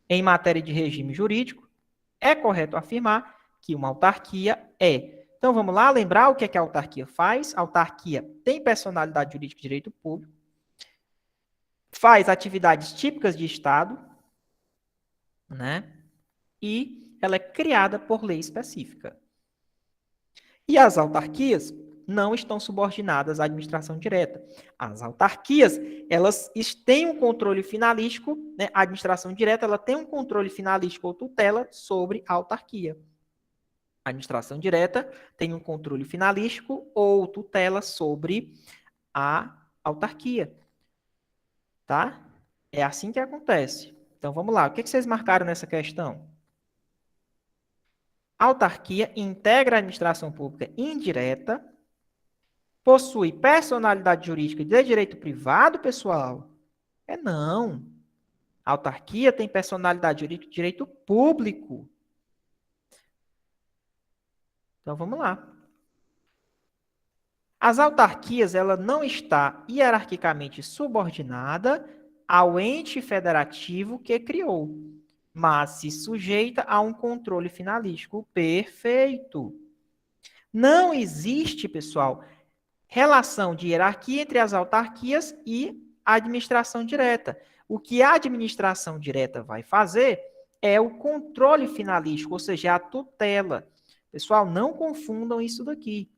em matéria de regime jurídico, é correto afirmar que uma autarquia é. Então vamos lá lembrar o que é que a autarquia faz. A autarquia tem personalidade jurídica e direito público, faz atividades típicas de Estado, né? E ela é criada por lei específica. E as autarquias não estão subordinadas à administração direta. As autarquias, elas têm um controle finalístico, né? A administração direta, ela tem um controle finalístico ou tutela sobre a autarquia. A administração direta tem um controle finalístico ou tutela sobre a autarquia. Tá? É assim que acontece. Então, vamos lá. O que vocês marcaram nessa questão? A autarquia integra a administração pública indireta, possui personalidade jurídica de direito privado, pessoal? É não. A autarquia tem personalidade jurídica de direito público. Então, vamos lá. As autarquias, ela não está hierarquicamente subordinada ao ente federativo que criou, mas se sujeita a um controle finalístico perfeito. Não existe, pessoal, relação de hierarquia entre as autarquias e a administração direta. O que a administração direta vai fazer é o controle finalístico, ou seja, a tutela. Pessoal, não confundam isso daqui.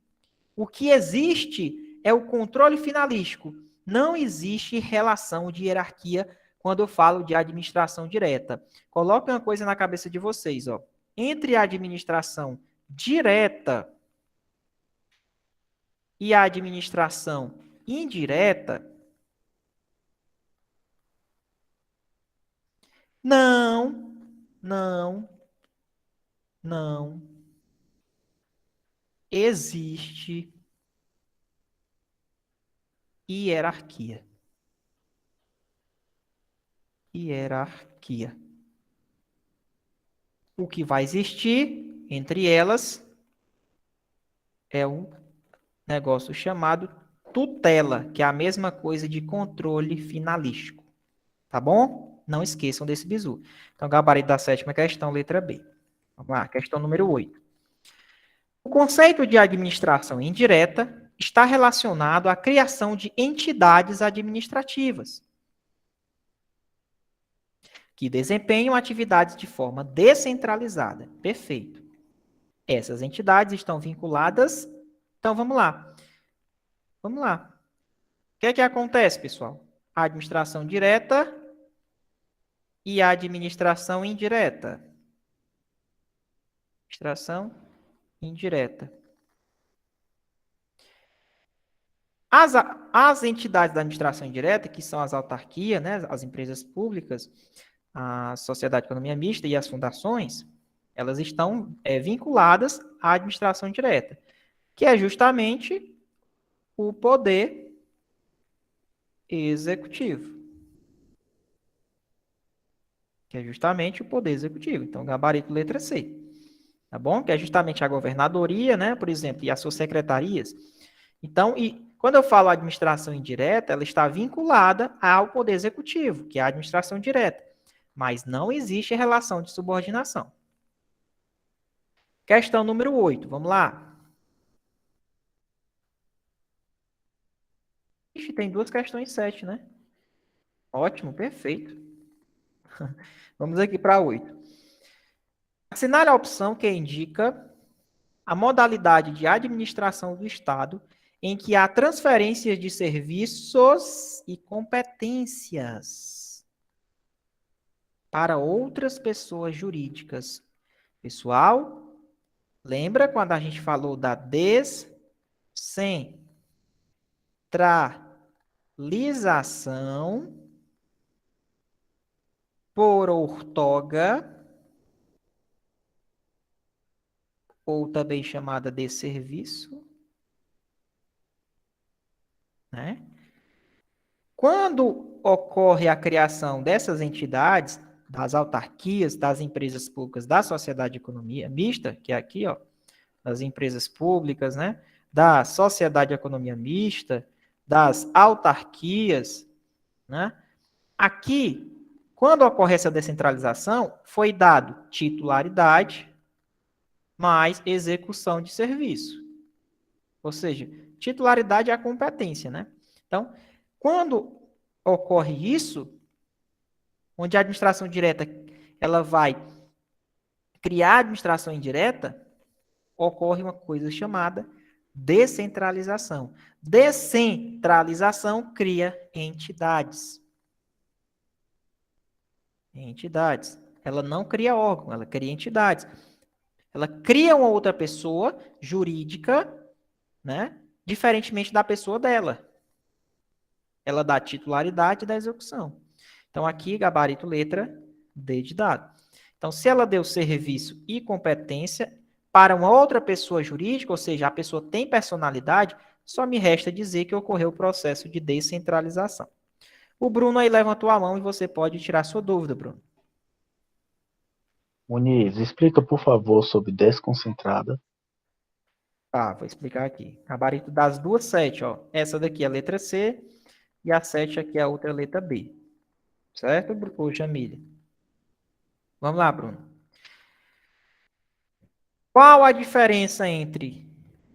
O que existe é o controle finalístico. Não existe relação de hierarquia quando eu falo de administração direta. Coloque uma coisa na cabeça de vocês, ó. Entre a administração direta e a administração indireta, não não existe hierarquia. Hierarquia. O que vai existir entre elas é um negócio chamado tutela, que é a mesma coisa de controle finalístico. Tá bom? Não esqueçam desse bizu. Então, gabarito da sétima questão, letra B. Vamos lá, questão número 8. O conceito de administração indireta está relacionado à criação de entidades administrativas que desempenham atividades de forma descentralizada. Perfeito. Essas entidades estão vinculadas. Então, vamos lá. Vamos lá. O que é que acontece, pessoal? A administração direta e a administração indireta. Administração indireta. As entidades da administração indireta, que são as autarquias, né, as empresas públicas, a sociedade de economia mista e as fundações, elas estão vinculadas à administração direta, que é justamente o poder executivo. Que é justamente o poder executivo. Então, gabarito letra C. Tá bom? Que é justamente a governadoria, né, por exemplo, e as suas secretarias. Então, quando eu falo administração indireta, ela está vinculada ao poder executivo, que é a administração direta. Mas não existe relação de subordinação. Questão número 8, vamos lá. Ixi, tem duas questões 7, né? Ótimo, perfeito. Vamos aqui para 8. Assinale a opção que indica a modalidade de administração do Estado em que há transferências de serviços e competências para outras pessoas jurídicas. Pessoal, lembra quando a gente falou da descentralização por outorga, ou também chamada de serviço, né? Quando ocorre a criação dessas entidades, das autarquias, das empresas públicas, da sociedade de economia mista, que é aqui, ó, das empresas públicas, né? Da sociedade de economia mista, das autarquias, né? Aqui, quando ocorre essa descentralização, foi dado titularidade mais execução de serviço. Ou seja, titularidade é a competência, né? Então, quando ocorre isso, onde a administração direta ela vai criar a administração indireta, ocorre uma coisa chamada descentralização. Descentralização cria entidades. Entidades. Ela não cria órgão, ela cria entidades. Ela cria uma outra pessoa jurídica, né? Diferentemente da pessoa dela. Ela dá titularidade da execução. Então, aqui, gabarito letra D de dado. Então, se ela deu serviço e competência para uma outra pessoa jurídica, ou seja, a pessoa tem personalidade, só me resta dizer que ocorreu o processo de descentralização. O Bruno aí levantou a mão e você pode tirar sua dúvida, Bruno. Muniz, explica, por favor, sobre desconcentrada. Tá, vou explicar aqui. Gabarito das duas 7, ó. Essa daqui é a letra C e a 7 aqui é a outra letra B. Certo, ô Jamília? Vamos lá, Bruno. Qual a diferença entre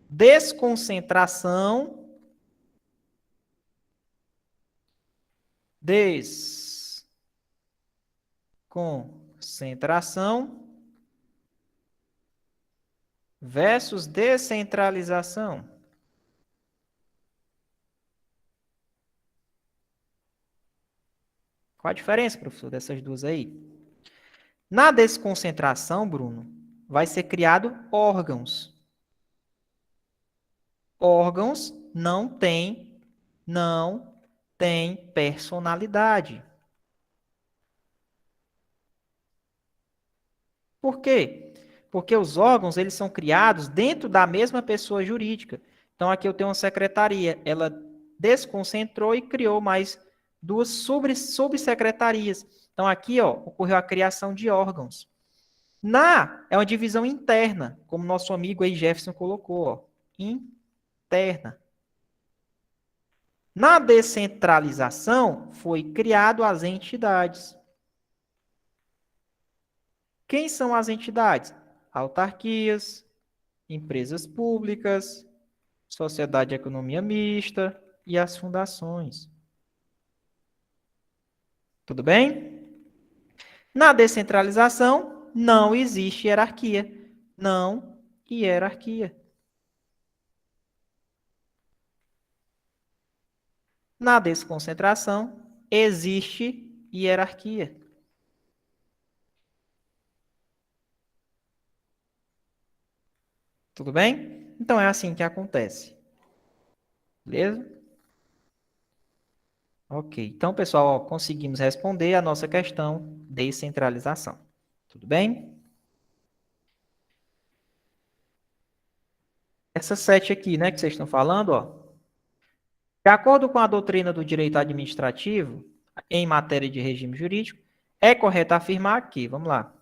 desconcentração, versus descentralização? Qual a diferença, professor, dessas duas aí? Na desconcentração, Bruno, vai ser criado órgãos. Órgãos não têm personalidade. Por quê? Porque os órgãos, eles são criados dentro da mesma pessoa jurídica. Então, aqui eu tenho uma secretaria. Ela desconcentrou e criou mais duas subsecretarias. Então, aqui, ó, ocorreu a criação de órgãos. É uma divisão interna, como nosso amigo aí Jefferson colocou, ó, interna. Na descentralização, foi criado as entidades. Quem são as entidades? Autarquias, empresas públicas, sociedade de economia mista e as fundações. Tudo bem? Na descentralização, não existe hierarquia. Não hierarquia. Na desconcentração, existe hierarquia. Tudo bem? Então é assim que acontece. Beleza? Ok. Então, pessoal, ó, conseguimos responder a nossa questão de descentralização. Tudo bem? Essa 7 aqui, né, que vocês estão falando, ó. De acordo com a doutrina do direito administrativo, em matéria de regime jurídico, é correto afirmar que, vamos lá,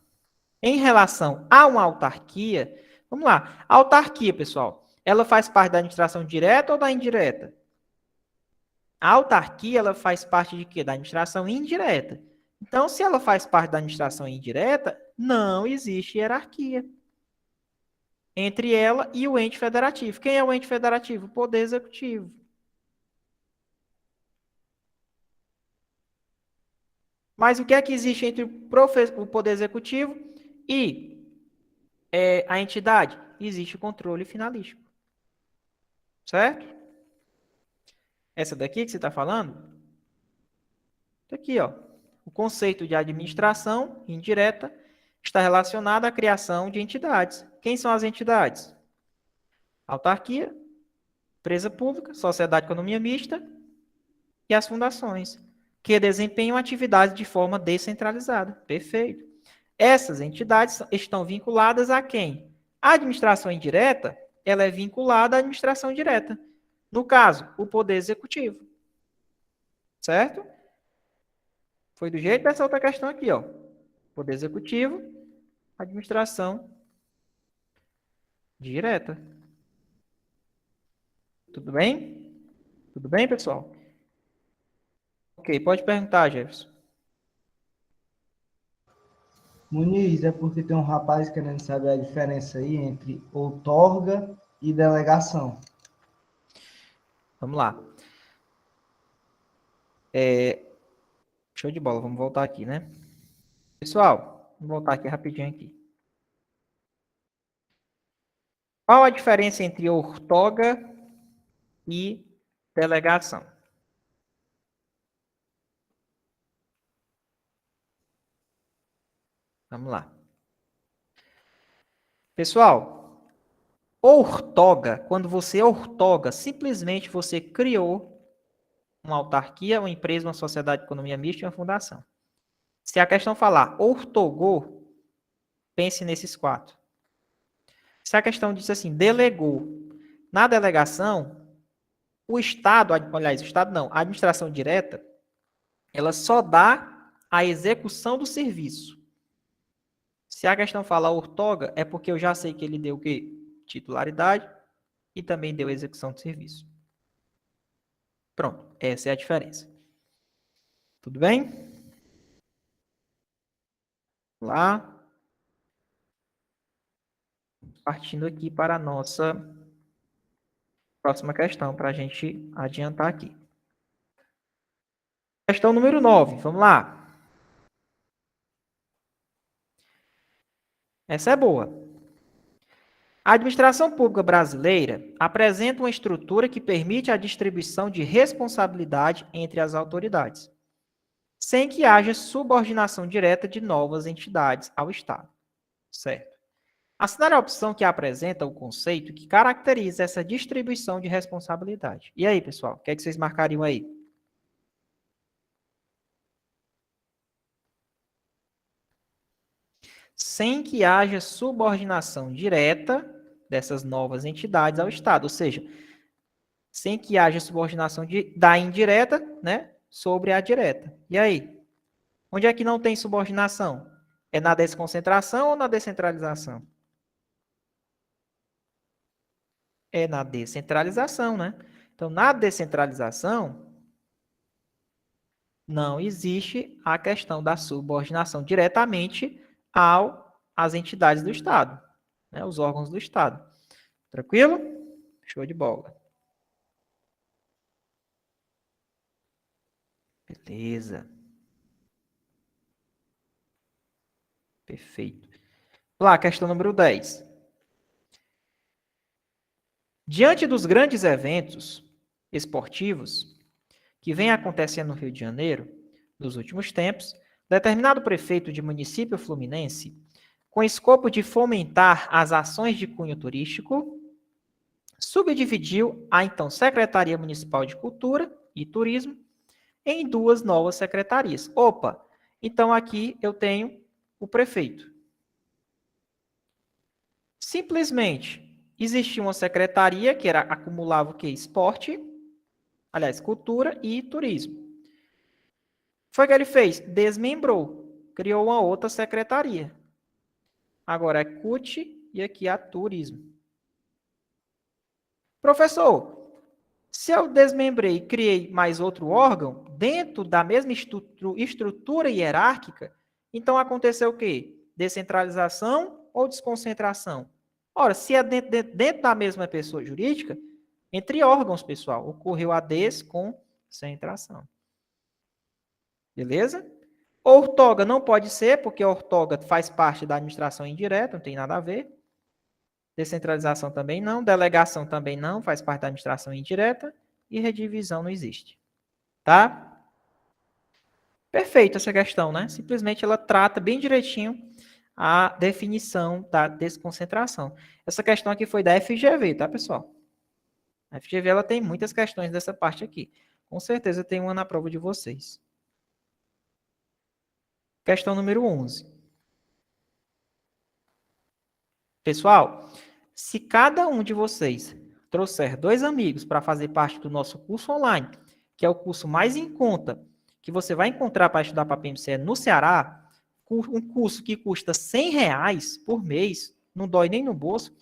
em relação a uma autarquia, vamos lá, a autarquia, pessoal, ela faz parte da administração direta ou da indireta? A autarquia, ela faz parte de quê? Da administração indireta. Então, se ela faz parte da administração indireta, não existe hierarquia entre ela e o ente federativo. Quem é o ente federativo? O Poder Executivo. Mas o que é que existe entre o Poder Executivo e a entidade? Existe o controle finalístico. Certo? Essa daqui que você está falando? Isso aqui, ó. O conceito de administração indireta está relacionado à criação de entidades. Quem são as entidades? Autarquia, empresa pública, sociedade de economia mista e as fundações, que desempenham atividades de forma descentralizada. Perfeito. Essas entidades estão vinculadas a quem? A administração indireta, ela é vinculada à administração direta. No caso, o Poder Executivo. Certo? Foi do jeito dessa outra questão aqui, ó. Poder Executivo, administração direta. Tudo bem? Tudo bem, pessoal? Ok, pode perguntar, Jefferson. Muniz, é porque tem um rapaz querendo saber a diferença aí entre outorga e delegação. Vamos lá. Show de bola, vamos voltar aqui, né? Pessoal, vamos voltar aqui rapidinho aqui. Qual a diferença entre outorga e delegação? Vamos lá. Pessoal, outorga, quando você outorga, simplesmente você criou uma autarquia, uma empresa, uma sociedade de economia mista e uma fundação. Se a questão falar outorgou, pense nesses 4. Se a questão diz assim, delegou, na delegação, o Estado, aliás, o Estado não, a administração direta, ela só dá a execução do serviço. Se a questão falar outorga, é porque eu já sei que ele deu o quê? Titularidade e também deu execução do serviço. Pronto, essa é a diferença. Tudo bem? Vamos lá. Partindo aqui para a nossa próxima questão, para a gente adiantar aqui. Questão número 9, vamos lá. Essa é boa. A administração pública brasileira apresenta uma estrutura que permite a distribuição de responsabilidade entre as autoridades, sem que haja subordinação direta de novas entidades ao Estado. Certo? Assinale a opção que apresenta o conceito que caracteriza essa distribuição de responsabilidade. E aí, pessoal, o que é que vocês marcariam aí? sem que haja subordinação direta dessas novas entidades ao Estado, ou seja, sem que haja subordinação da indireta, né, sobre a direta. E aí? Onde é que não tem subordinação? É na desconcentração ou na descentralização? É na descentralização, né? Então, na descentralização, não existe a questão da subordinação diretamente às entidades do Estado, né? Os órgãos do Estado. Tranquilo? Show de bola. Beleza. Perfeito. Lá, questão número 10. Diante dos grandes eventos esportivos que vêm acontecendo no Rio de Janeiro nos últimos tempos, determinado prefeito de município fluminense, com escopo de fomentar as ações de cunho turístico, subdividiu a então Secretaria Municipal de Cultura e Turismo em duas novas secretarias. Opa, então aqui eu tenho o prefeito. Simplesmente existia uma secretaria que acumulava o quê? Esporte, aliás, cultura e turismo. Foi o que ele fez? Desmembrou, criou uma outra secretaria. Agora é CUT e aqui a turismo. Professor, se eu desmembrei e criei mais outro órgão dentro da mesma estrutura hierárquica, então aconteceu o quê? Descentralização ou desconcentração? Ora, se é dentro da mesma pessoa jurídica, entre órgãos, pessoal, ocorreu a desconcentração. Beleza? Ortoga não pode ser, porque a ortoga faz parte da administração indireta, não tem nada a ver. Descentralização também não. Delegação também não, faz parte da administração indireta. E redivisão não existe. Tá? Perfeito essa questão, né? Simplesmente ela trata bem direitinho a definição da desconcentração. Essa questão aqui foi da FGV, tá, pessoal? A FGV ela tem muitas questões dessa parte aqui. Com certeza tem uma na prova de vocês. Questão número 11. Pessoal, se cada um de vocês trouxer 2 amigos para fazer parte do nosso curso online, que é o curso mais em conta que você vai encontrar para estudar para a PMCE no Ceará, um curso que custa R$100 por mês, não dói nem no bolso,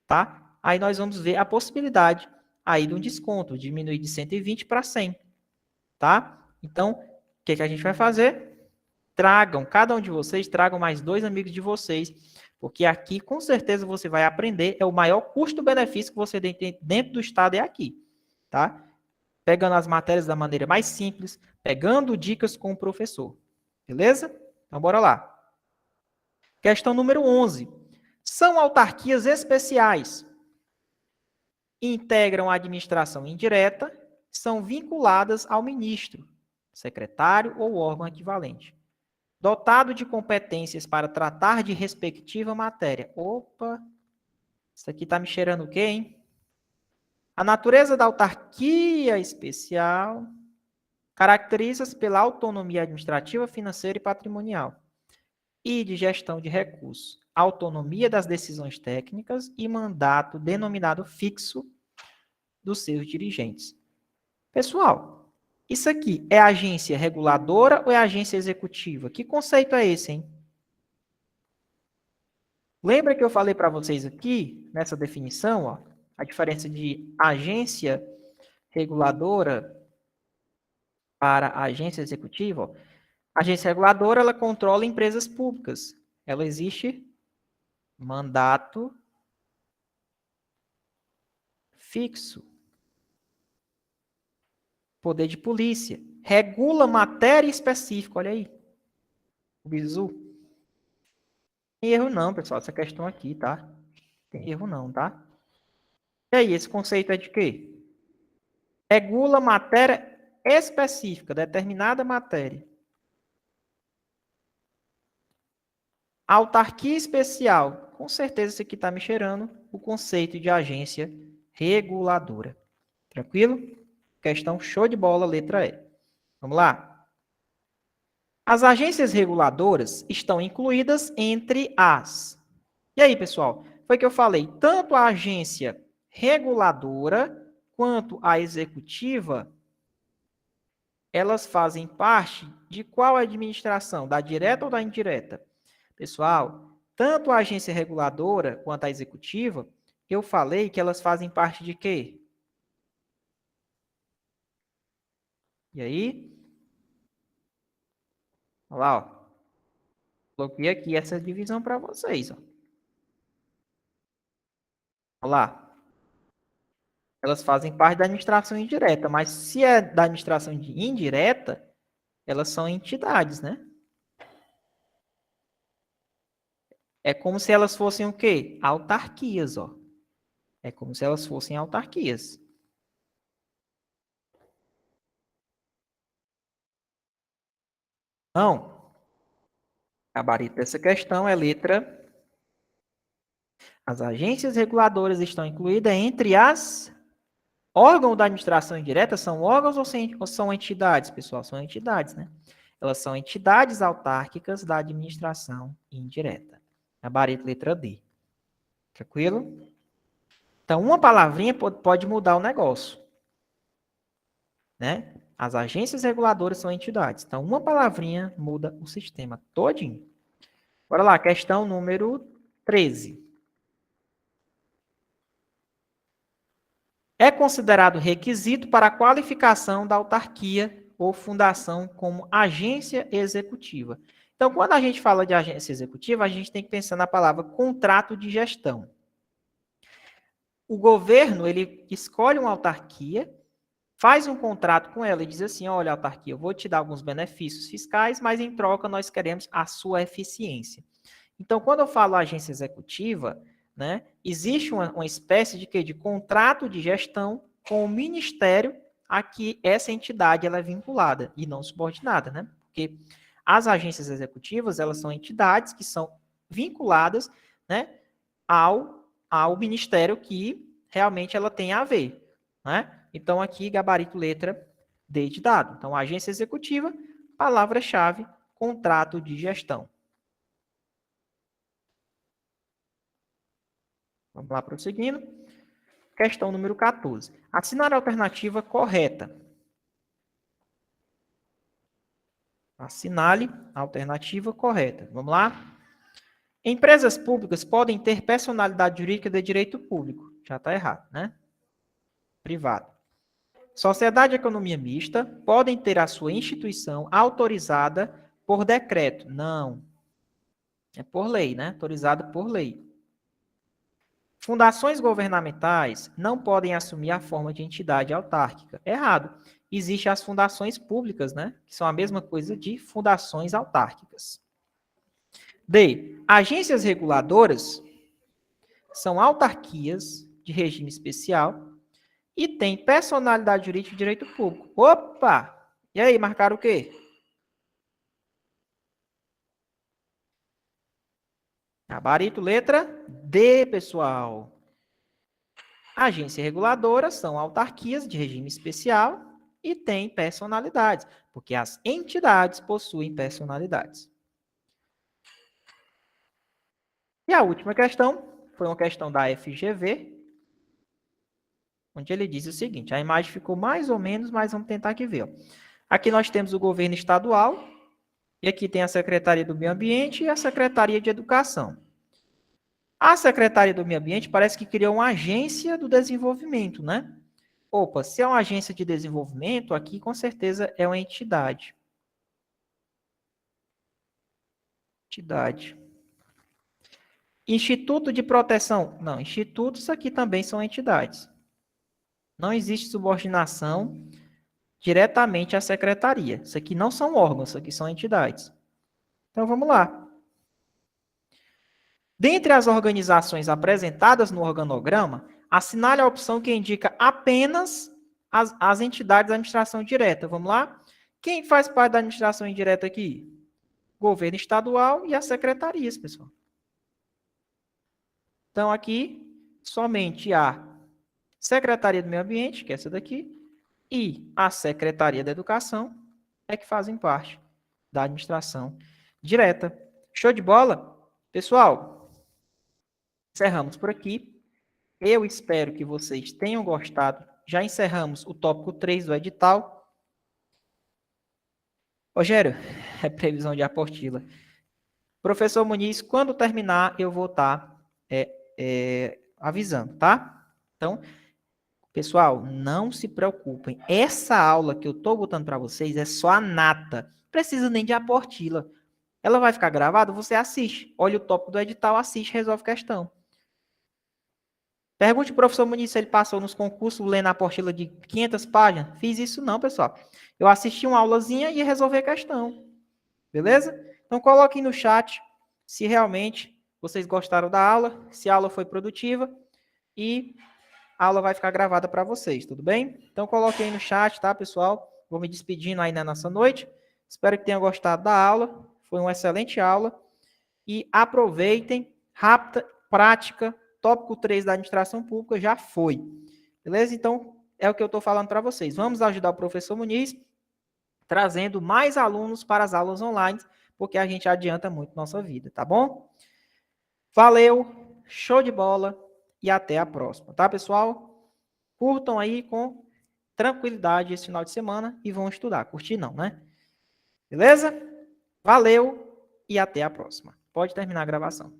tá? Aí nós vamos ver a possibilidade aí de um desconto, diminuir de 120 para 100, tá? Então, o que a gente vai fazer? Cada um de vocês, tragam mais 2 amigos de vocês, porque aqui, com certeza, você vai aprender, é o maior custo-benefício que você tem dentro do estado é aqui, tá? Pegando as matérias da maneira mais simples, pegando dicas com o professor, beleza? Então, bora lá. Questão número 11. São autarquias especiais. Integram a administração indireta, são vinculadas ao ministro, secretário ou órgão equivalente. Dotado de competências para tratar de respectiva matéria. Opa, isso aqui está me cheirando o quê, hein? A natureza da autarquia especial caracteriza-se pela autonomia administrativa, financeira e patrimonial e de gestão de recursos, autonomia das decisões técnicas e mandato denominado fixo dos seus dirigentes. Pessoal, isso aqui é agência reguladora ou é agência executiva? Que conceito é esse, hein? Lembra que eu falei para vocês aqui, nessa definição, ó, a diferença de agência reguladora para agência executiva? Ó. A agência reguladora, ela controla empresas públicas. Ela existe mandato fixo. Poder de polícia. Regula matéria específica. Olha aí. O bizu. Tem erro não, pessoal. Essa questão aqui, tá? Tem erro não, tá? E aí, esse conceito é de quê? Regula matéria específica, determinada matéria. Autarquia especial. Com certeza isso aqui está me cheirando o conceito de agência reguladora. Tranquilo? Questão show de bola, letra E. Vamos lá? As agências reguladoras estão incluídas entre as. E aí, pessoal? Foi que eu falei, tanto a agência reguladora quanto a executiva, elas fazem parte de qual administração? Da direta ou da indireta? Pessoal, tanto a agência reguladora quanto a executiva, eu falei que elas fazem parte de quê? E aí? Olha lá, ó. Coloquei aqui essa divisão para vocês, ó. Olha lá. Elas fazem parte da administração indireta, mas se é da administração indireta, elas são entidades, né? É como se elas fossem o quê? Autarquias, ó. É como se elas fossem autarquias. Então, gabarito dessa questão é letra. As agências reguladoras estão incluídas entre as órgãos da administração indireta. São órgãos ou são entidades, pessoal? São entidades, né? Elas são entidades autárquicas da administração indireta. Gabarito letra D. Tranquilo? Então, uma palavrinha pode mudar o negócio, né? As agências reguladoras são entidades. Então, uma palavrinha muda o sistema todinho. Bora lá, questão número 13. É considerado requisito para a qualificação da autarquia ou fundação como agência executiva. Então, quando a gente fala de agência executiva, a gente tem que pensar na palavra contrato de gestão. O governo, ele escolhe uma autarquia, faz um contrato com ela e diz assim, olha, autarquia, eu vou te dar alguns benefícios fiscais, mas em troca nós queremos a sua eficiência. Então, quando eu falo agência executiva, né, existe uma espécie de contrato de gestão com o ministério a que essa entidade ela é vinculada e não subordinada, né? Porque as agências executivas, elas são entidades que são vinculadas, né, ao ministério que realmente ela tem a ver, né? Então, aqui, gabarito letra D de dado. Então, agência executiva, palavra-chave, contrato de gestão. Vamos lá, prosseguindo. Questão número 14. Assinar a alternativa correta. Assinale a alternativa correta. Vamos lá? Empresas públicas podem ter personalidade jurídica de direito público. Já está errado, né? Privado. Sociedade de economia mista podem ter a sua instituição autorizada por decreto. Não. É por lei, né? Autorizada por lei. Fundações governamentais não podem assumir a forma de entidade autárquica. Errado. Existem as fundações públicas, né? Que são a mesma coisa de fundações autárquicas. D. Agências reguladoras são autarquias de regime especial e têm personalidade jurídica de direito público. Opa! E aí, marcaram o quê? Gabarito, letra D, pessoal. Agências reguladoras são autarquias de regime especial e têm personalidades, porque as entidades possuem personalidades. E a última questão foi uma questão da FGV, onde ele diz o seguinte, a imagem ficou mais ou menos, mas vamos tentar aqui ver. Ó. Aqui nós temos o governo estadual, e aqui tem a Secretaria do Meio Ambiente e a Secretaria de Educação. A Secretaria do Meio Ambiente parece que criou uma agência do desenvolvimento, né? Opa, se é uma agência de desenvolvimento, aqui com certeza é uma entidade. Entidade. Instituto de Proteção. Não, institutos aqui também são entidades. Não existe subordinação diretamente à secretaria. Isso aqui não são órgãos, isso aqui são entidades. Então, vamos lá. Dentre as organizações apresentadas no organograma, assinale a opção que indica apenas as entidades da administração direta. Vamos lá? Quem faz parte da administração indireta aqui? Governo estadual e as secretarias, pessoal. Então, aqui, somente a Secretaria do Meio Ambiente, que é essa daqui, e a Secretaria da Educação é que fazem parte da administração direta. Show de bola? Pessoal, encerramos por aqui. Eu espero que vocês tenham gostado. Já encerramos o tópico 3 do edital. Rogério, é previsão de apostila. Professor Muniz, quando terminar, eu vou estar avisando, tá? Então, pessoal, não se preocupem. Essa aula que eu estou botando para vocês é só a nata. Não precisa nem de apostila. Ela vai ficar gravada, você assiste. Olha o tópico do edital, assiste, resolve questão. Pergunte ao professor Muniz se ele passou nos concursos lendo a apostila de 500 páginas. Fiz isso não, pessoal. Eu assisti uma aulazinha e resolvi a questão. Beleza? Então, coloquem no chat se realmente vocês gostaram da aula, se a aula foi produtiva e a aula vai ficar gravada para vocês, tudo bem? Então, coloquem aí no chat, tá, pessoal? Vou me despedindo aí na nossa noite. Espero que tenham gostado da aula. Foi uma excelente aula. E aproveitem, rápida, prática, tópico 3 da administração pública já foi. Beleza? Então, é o que eu estou falando para vocês. Vamos ajudar o professor Muniz, trazendo mais alunos para as aulas online, porque a gente adianta muito nossa vida, tá bom? Valeu, show de bola e até a próxima, tá, pessoal? Curtam aí com tranquilidade esse final de semana e vão estudar. Curtir não, né? Beleza? Valeu e até a próxima. Pode terminar a gravação.